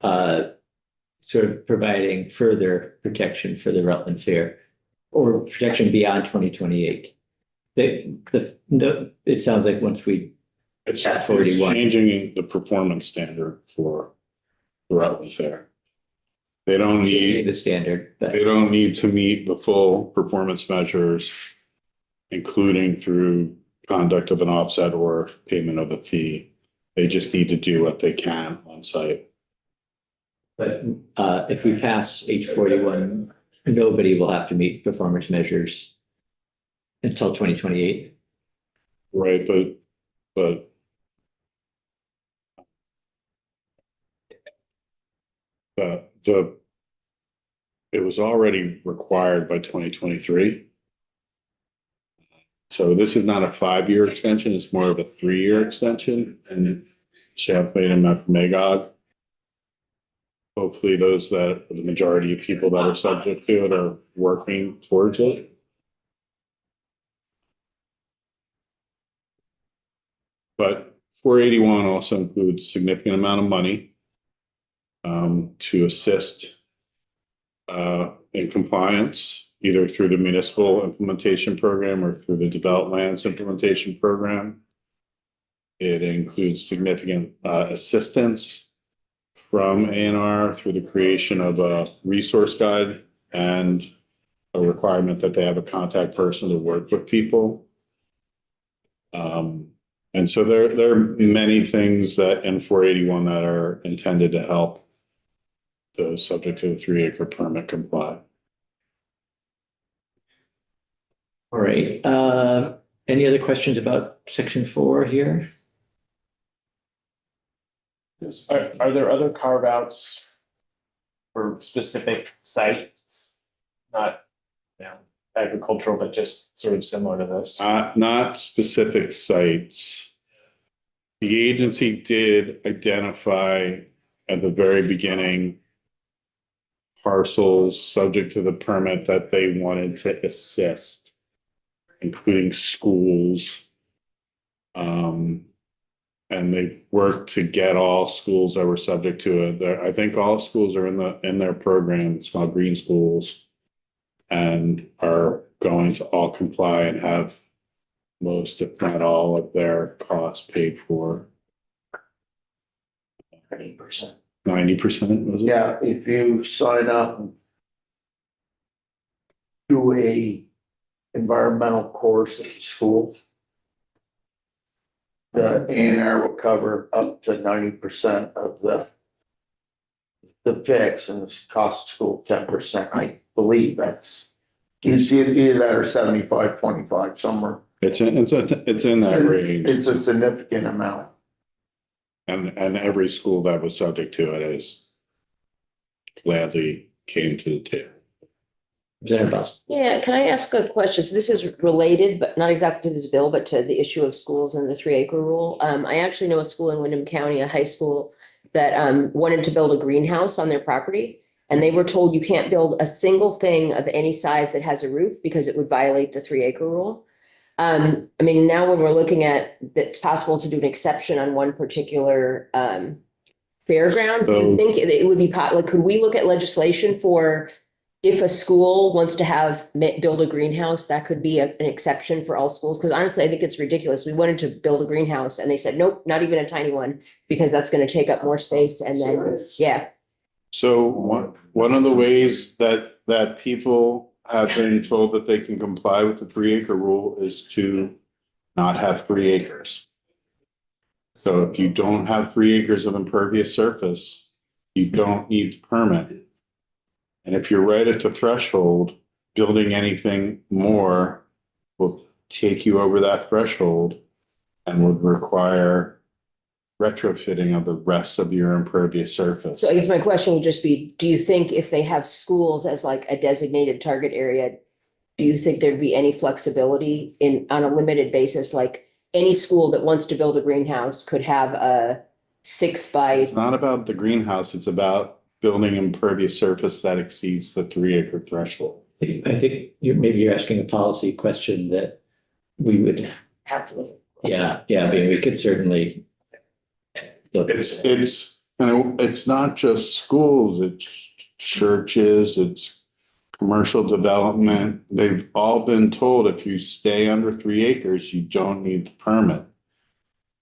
sort of providing further protection for the Rutland Fair or protection beyond 2028. It sounds like once we It's Pass 41. changing the performance standard for the Rutland Fair. They don't changing need, the standard, but they don't need to meet the full performance measures, including through conduct of an offset or payment of a fee. They just need to do what they can on site. if we pass H41, nobody will have to meet performance measures until 2028. Right, but it was already required by 2023. So this is not a 5-year extension, it's more of a 3-year extension, and Champlain and Memphremagog. Hopefully the majority of people that are subject to it are working towards it. But 481 also includes significant amount of money to assist in compliance, either through the municipal implementation program or through the developed lands implementation program. It includes significant assistance from A&R through the creation of a resource guide and a requirement that they have a contact person to work with people. And so there are many things that in 481 that are intended to help those subject to the 3-acre permit comply. All right, any other questions about section 4 here? Are there other carve outs for specific sites? Not, you know, agricultural, but just sort of similar to this? Not specific sites. The agency did identify at the very beginning parcels subject to the permit that they wanted to assist, including schools. And they worked to get all schools that were subject to it. I think all schools are in their program. It's called Green Schools, and are going to all comply and have most, if not all, of their costs paid for. 90%. 90%, was it? Yeah, if you sign up and do a environmental course at the school, the A&R will cover up to 90% of the fix, and it's cost school 10%. I believe that's, you see it either that or 75-25 somewhere. It's in that range. It's a significant amount. And every school that was subject to it is gladly came to the table. Representative Boston. Yeah, can I ask a question? So this is related, but not exactly to this bill, but to the issue of schools and the 3-acre rule. I actually know a school in Windham County, a high school, that wanted to build a greenhouse on their property. And they were told you can't build a single thing of any size that has a roof because it would violate the 3-acre rule. I mean, now when we're looking at that, it's possible to do an exception on one particular fairground. Do you So- think it would be like, could we look at legislation for if a school wants to build a greenhouse, that could be an exception for all schools? Because honestly, I think it's ridiculous. We wanted to build a greenhouse and they said, nope, not even a tiny one, because that's going to take up more space. And then, yeah. So one of the ways that people have been told that they can comply with the 3-acre rule is to not have 3 acres. So if you don't have 3 acres of impervious surface, you don't need the permit. And if you're right at the threshold, building anything more will take you over that threshold and would require retrofitting of the rest of your impervious surface. So I guess my question would just be, do you think if they have schools as like a designated target area, do you think there'd be any flexibility on a limited basis? Like any school that wants to build a greenhouse could have a 6 by. It's not about the greenhouse, it's about building impervious surface that exceeds the 3-acre threshold. I think maybe you're asking a policy question that we would have to look. Yeah, I mean, we could certainly look at it. It's not just schools, it's churches, it's commercial development. They've all been told if you stay under 3 acres, you don't need the permit.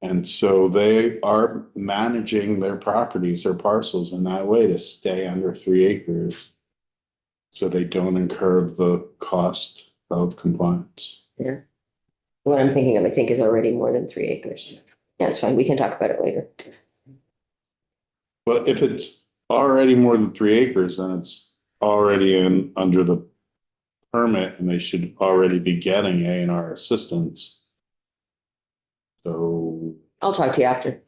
And so they are managing their properties, their parcels in that way to stay under 3 acres. So they don't incur the cost of compliance. Yeah. What I'm thinking of, I think, is already more than 3 acres. That's fine. We can talk about it later. But if it's already more than 3 acres, then it's already under the permit and they should already be getting A&R assistance. So. I'll talk to you after.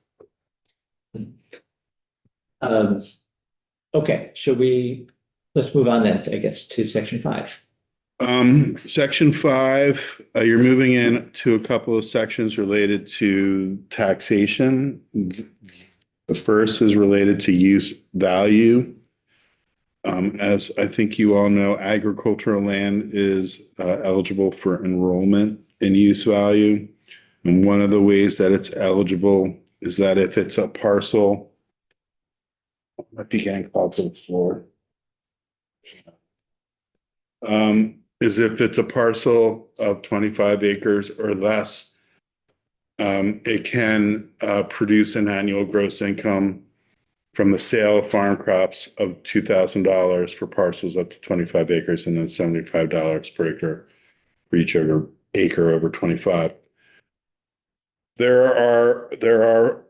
Okay, let's move on then, I guess, to section 5. Section 5, you're moving into a couple of sections related to taxation. The first is related to use value. As I think you all know, agricultural land is eligible for enrollment in use value. And one of the ways that it's eligible is that if it's a parcel, might be getting called to the floor. Is if it's a parcel of 25 acres or less, it can produce an annual gross income from the sale of farm crops of $2,000 for parcels up to 25 acres and then $75 per acre for each acre over 25. There are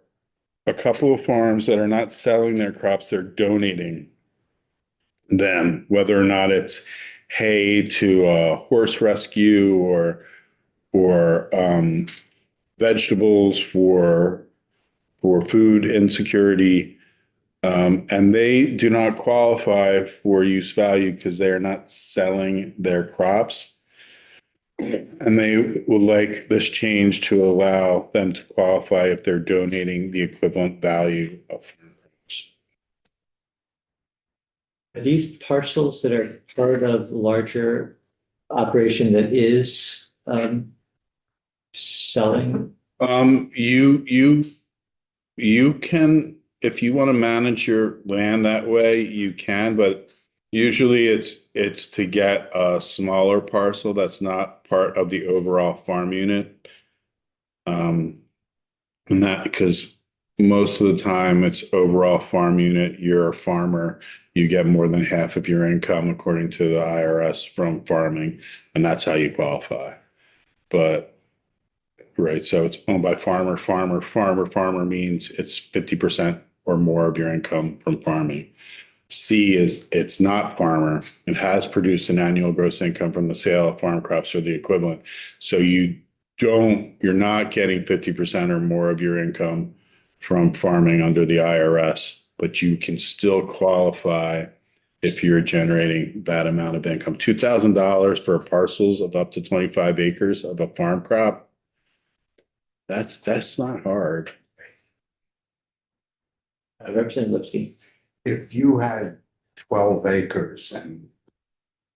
a couple of farms that are not selling their crops, they're donating them, whether or not it's hay to a horse rescue or vegetables for food insecurity. And they do not qualify for use value because they are not selling their crops. And they would like this change to allow them to qualify if they're donating the equivalent value of farm crops. Are these parcels that are part of larger operation that is selling? You can, if you want to manage your land that way, you can, but usually it's to get a smaller parcel that's not part of the overall farm unit. And that because most of the time it's overall farm unit, you're a farmer, you get more than half of your income according to the IRS from farming, and that's how you qualify. But right, so it's owned by farmer. Farmer means it's 50% or more of your income from farming. C is it's not farmer. It has produced an annual gross income from the sale of farm crops or the equivalent. So you're not getting 50% or more of your income from farming under the IRS, but you can still qualify if you're generating that amount of income. $2,000 for parcels of up to 25 acres of a farm crop. That's not hard. Representative Lipsky. If you had 12 acres and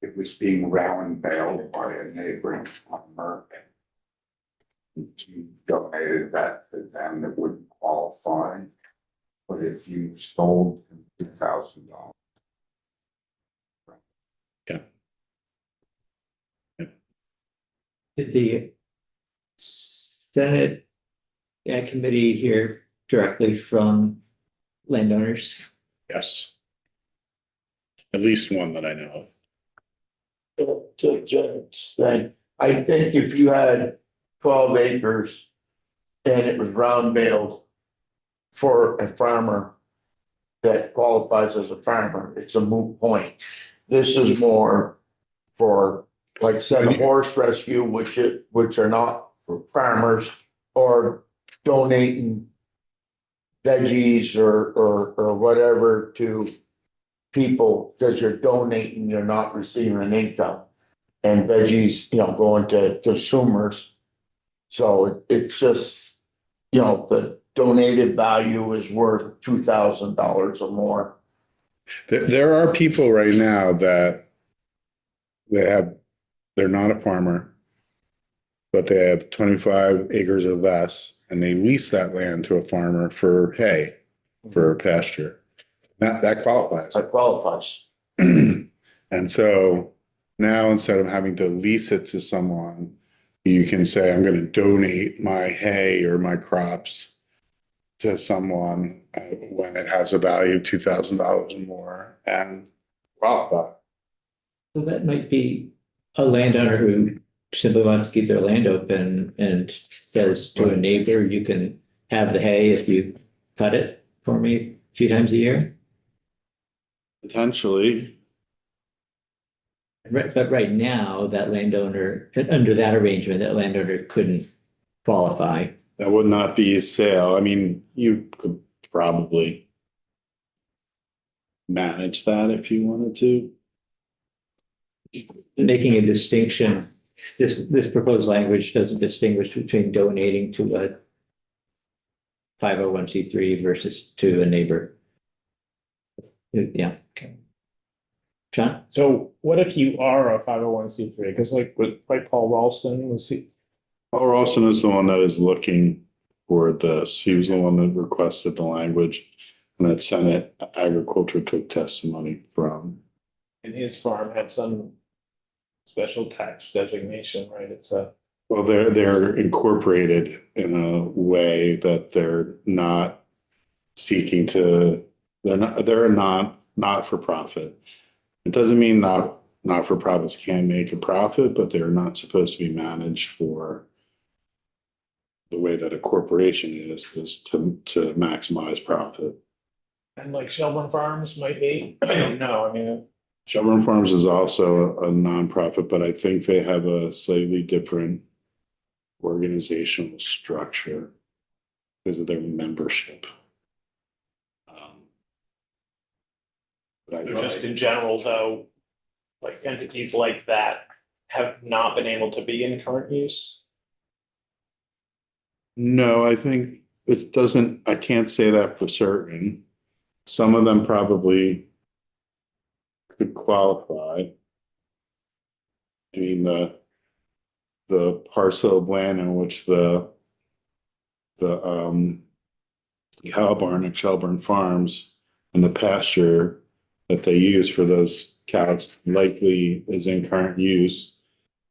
it was being round baled by a neighboring farmer, you donated that to them, it wouldn't qualify. But if you sold $2,000. Did the Senate committee hear directly from landowners? Yes. At least one that I know of. To just say, I think if you had 12 acres and it was round baled for a farmer that qualifies as a farmer, it's a moot point. This is more for, like I said, a horse rescue, which are not for farmers, or donating veggies or whatever to people, because you're donating, you're not receiving an income. And veggies, going to consumers. So it's just, the donated value is worth $2,000 or more. There are people right now that they're not a farmer, but they have 25 acres or less, and they lease that land to a farmer for hay, for pasture. That qualifies. That qualifies. And so now instead of having to lease it to someone, you can say, I'm going to donate my hay or my crops to someone when it has a value of $2,000 or more and qualify. So that might be a landowner who simply wants to keep their land open and says to a neighbor, you can have the hay if you cut it for me a few times a year. Potentially. But right now, that landowner, under that arrangement, that landowner couldn't qualify. That would not be a sale. I mean, you could probably manage that if you wanted to. Making a distinction, this proposed language doesn't distinguish between donating to a 501c3 versus to a neighbor. Yeah, okay. John? So what if you are a 501c3? Because like Paul Ralston was Paul Ralston is the one that is looking for this. He was the one that requested the language and that Senate Agriculture took testimony from. And his farm had some special tax designation, right? It's a, Well, they're incorporated in a way that they're not seeking to, they're not for profit. It doesn't mean not for profits can't make a profit, but they're not supposed to be managed for the way that a corporation is to maximize profit. and like Shelburne Farms might be, I don't know, I mean, Shelburne Farms is also a nonprofit, but I think they have a slightly different organizational structure because of their membership. But just in general though, like entities like that have not been able to be in current use. No, I think it doesn't, I can't say that for certain. Some of them probably could qualify. I mean, the parcel of land in which the cow barn at Shelburne Farms and the pasture that they use for those cows likely is in current use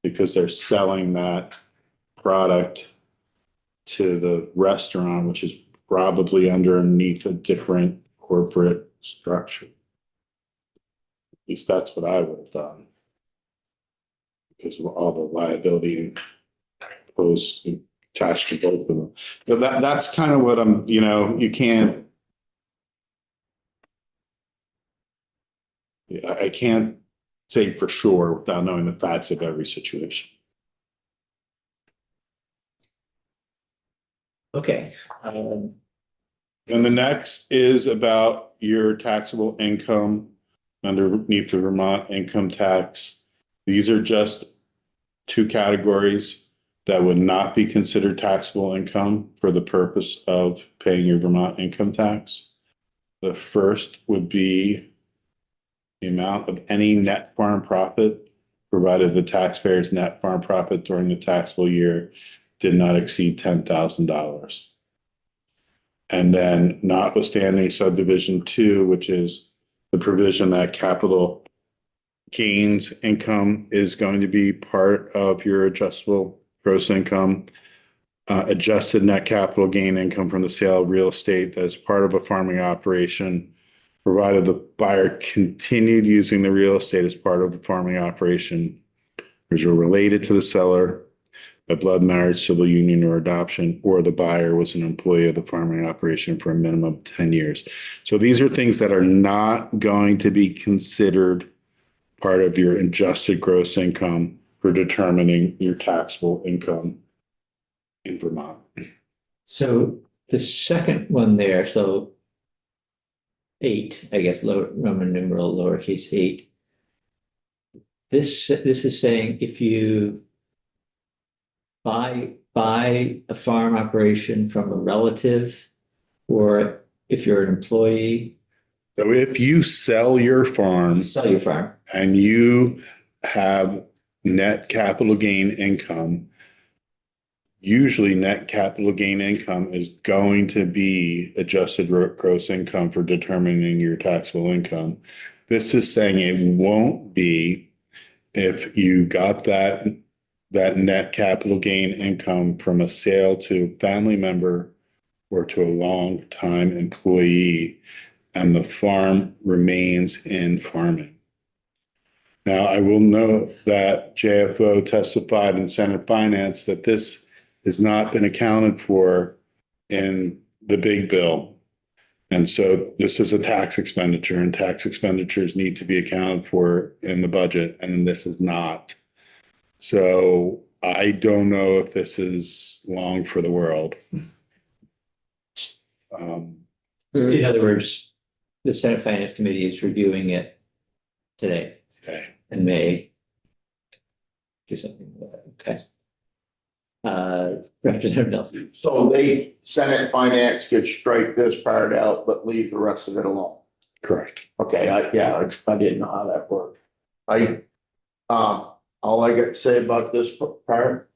because they're selling that product to the restaurant, which is probably underneath a different corporate structure. At least that's what I would have done. Because of all the liability imposed attached to both of them. But that's kind of what I'm, you can't. I can't say for sure without knowing the facts of every situation. Okay. And the next is about your taxable income underneath the Vermont income tax. These are just two categories that would not be considered taxable income for the purpose of paying your Vermont income tax. The first would be the amount of any net farm profit, provided the taxpayer's net farm profit during the taxable year did not exceed $10,000. And then notwithstanding subdivision 2, which is the provision that capital gains income is going to be part of your adjustable gross income, adjusted net capital gain income from the sale of real estate as part of a farming operation, provided the buyer continued using the real estate as part of the farming operation, which are related to the seller, a blood marriage, civil union, or adoption, or the buyer was an employee of the farming operation for a minimum of 10 years. So these are things that are not going to be considered part of your adjusted gross income for determining your taxable income in Vermont. So the second one there, so 8, I guess, lower Roman numeral lowercase 8. This is saying if you buy a farm operation from a relative, or if you're an employee, So if you sell your farm sell your farm. and you have net capital gain income, usually net capital gain income is going to be adjusted gross income for determining your taxable income. This is saying it won't be if you got that net capital gain income from a sale to a family member or to a long-time employee, and the farm remains in farming. Now, I will note that JFO testified in Senate Finance that this has not been accounted for in the big bill. And so this is a tax expenditure, and tax expenditures need to be accounted for in the budget, and this is not. So I don't know if this is long for the world. In other words, the Senate Finance Committee is reviewing it today Okay. and may do something with it. Okay. Representative Nelson. So Senate Finance could strike this part out, but leave the rest of it alone. Correct. Okay, I didn't know how that worked. All I got to say about this part,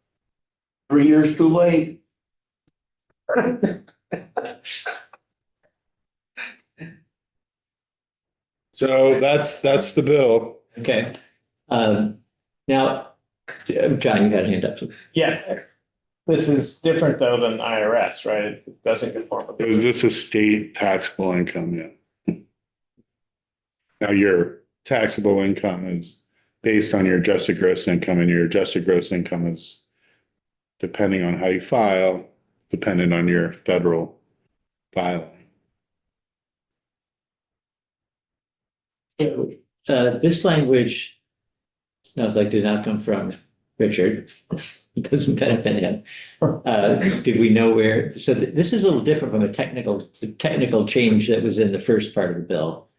3 years too late. So that's the bill. Okay. Now, John, you had a hand up. Yeah. This is different though than IRS, right? It doesn't conform with. Is this a state taxable income yet? Now, your taxable income is based on your adjusted gross income, and your adjusted gross income is depending on how you file, dependent on your federal filing. So, this language sounds like did not come from Richard. It doesn't benefit him. Did we know where? So this is a little different from a technical change that was in the first part of the bill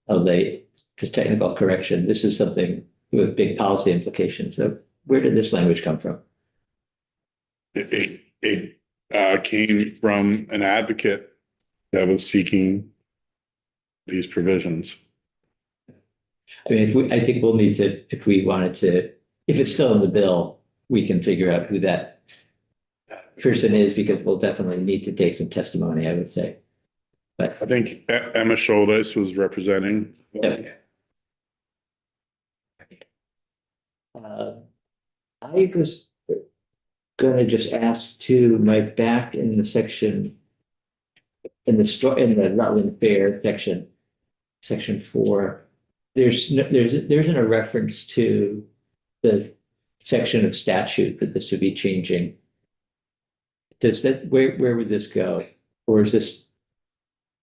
of this technical correction. This is something with big policy implications. So where did this language come from? It came from an advocate that was seeking these provisions. I mean, I think we'll need to, if we wanted to, if it's still in the bill, we can figure out who that person is, because we'll definitely need to take some testimony, I would say. But I think Emma Schultes was representing. okay. I was gonna just ask too, Mike, back in the section in the Rutland Fair section, section 4, there isn't a reference to the section of statute that this would be changing. Does that, where would this go? Or is this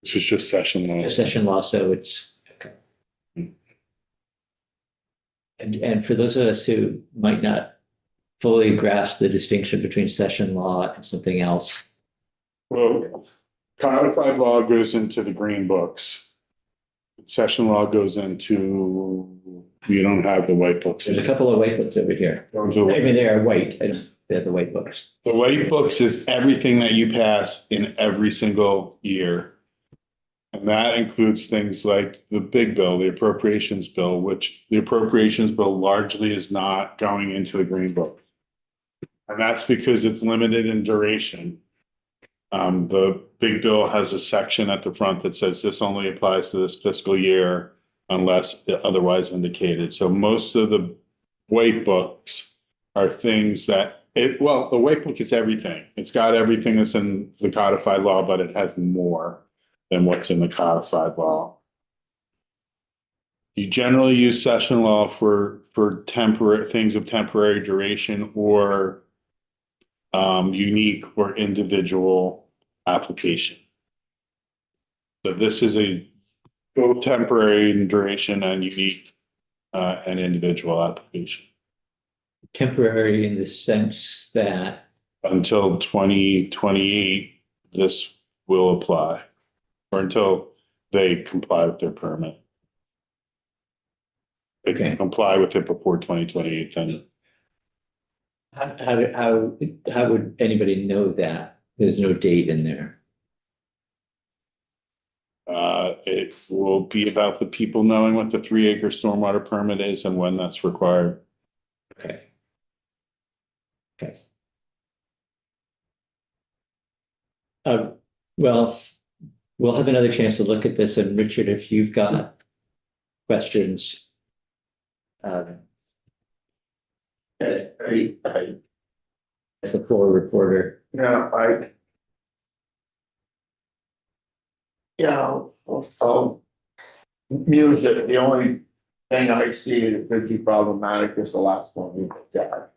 This is just session law. a session law, so it's okay. And for those of us who might not fully grasp the distinction between session law and something else. Well, codified law goes into the green books. Session law goes into, you don't have the white books. There's a couple of white books over here. Those I are- mean, they are white. They're the white books. The white books is everything that you pass in every single year. And that includes things like the big bill, the appropriations bill, which the appropriations bill largely is not going into the green book. And that's because it's limited in duration. The big bill has a section at the front that says this only applies to this fiscal year unless otherwise indicated. So most of the white books are things that the white book is everything. It's got everything that's in the codified law, but it has more than what's in the codified law. You generally use session law for temporary things of temporary duration or unique or individual application. So this is both temporary in duration and unique and individual application. Temporary in the sense that, Until 2028, this will apply, or until they comply with their permit. They Okay. can comply with it before 2028, then how would anybody know that? There's no date in there. it will be about the people knowing what the 3-acre stormwater permit is and when that's required. Okay. Okay. Well, we'll have another chance to look at this, and Richard, if you've got questions. As the floor reporter. Music, the only thing I see that could be problematic is the last one we looked at.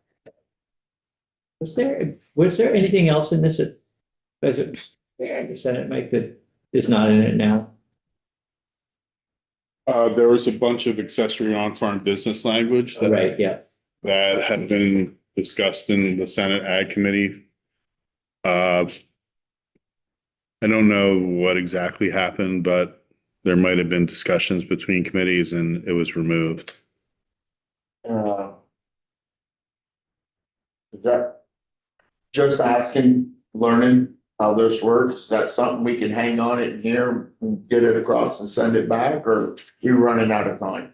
Was there anything else in this that, the Senate Mike, that is not in it now? There was a bunch of accessory on-farm business language that Right, yeah. that had been discussed in the Senate Ag Committee. I don't know what exactly happened, but there might have been discussions between committees and it was removed. Is that just asking, learning how this works? Is that something we can hang on it here and get it across and send it back, or you running out of time?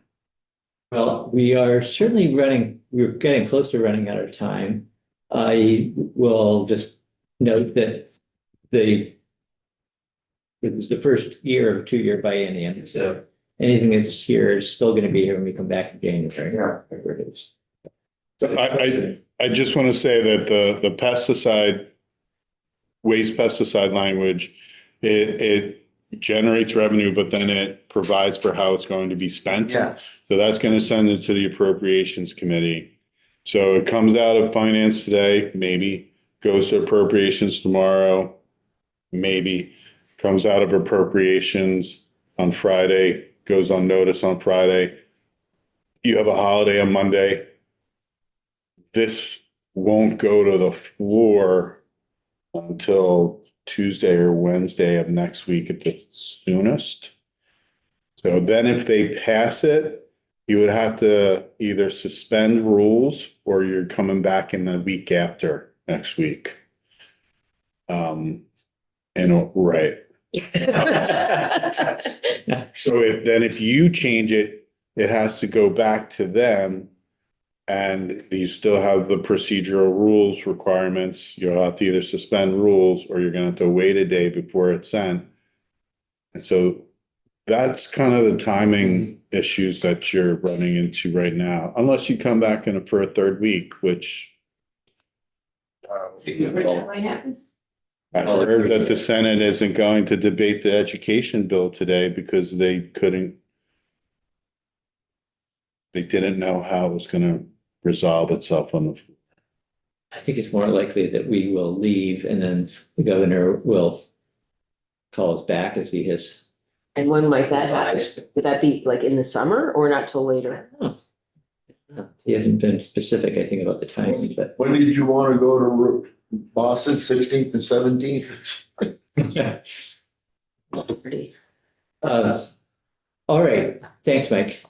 Well, we are certainly we're getting close to running out of time. I will just note that it's the first year of a 2-year biennium, so anything that's here is still gonna be here when we come back in January. Yeah. Whatever it is. I just want to say that the pesticide, waste pesticide language, it generates revenue, but then it provides for how it's going to be spent. Yeah, So that's going to send it to the appropriations committee. So it comes out of finance today, maybe, goes to appropriations tomorrow, maybe, comes out of appropriations on Friday, goes on notice on Friday. You have a holiday on Monday. This won't go to the floor until Tuesday or Wednesday of next week at the soonest. So then if they pass it, you would have to either suspend rules or you're coming back in the week after next week. Right. So if you change it, it has to go back to them. And you still have the procedural rules requirements. You'll have to either suspend rules or you're gonna have to wait a day before it's sent. And so that's kind of the timing issues that you're running into right now, unless you come back in for a third week, which Might happen. I heard that the Senate isn't going to debate the education bill today because they didn't know how it was gonna resolve itself on the. I think it's more likely that we will leave and then the governor will call us back as he has. And when might that happen? advised. Would that be like in the summer or not till later? He hasn't been specific, I think, about the timing, but. when did you want to go to Boston, 16th and 17th? Pretty. All right, thanks, Mike.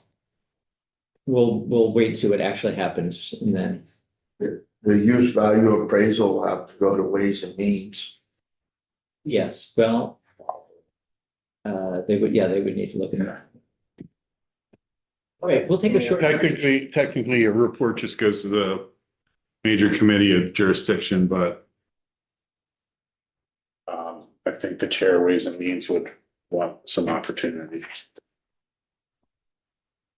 We'll wait and see what actually happens and then, The use value appraisal will have to go to Ways and Means. yes, well. They would need to look at that. All right, we'll take a short. Technically, a report just goes to the major committee of jurisdiction, but I think the chair of Ways and Means would want some opportunity.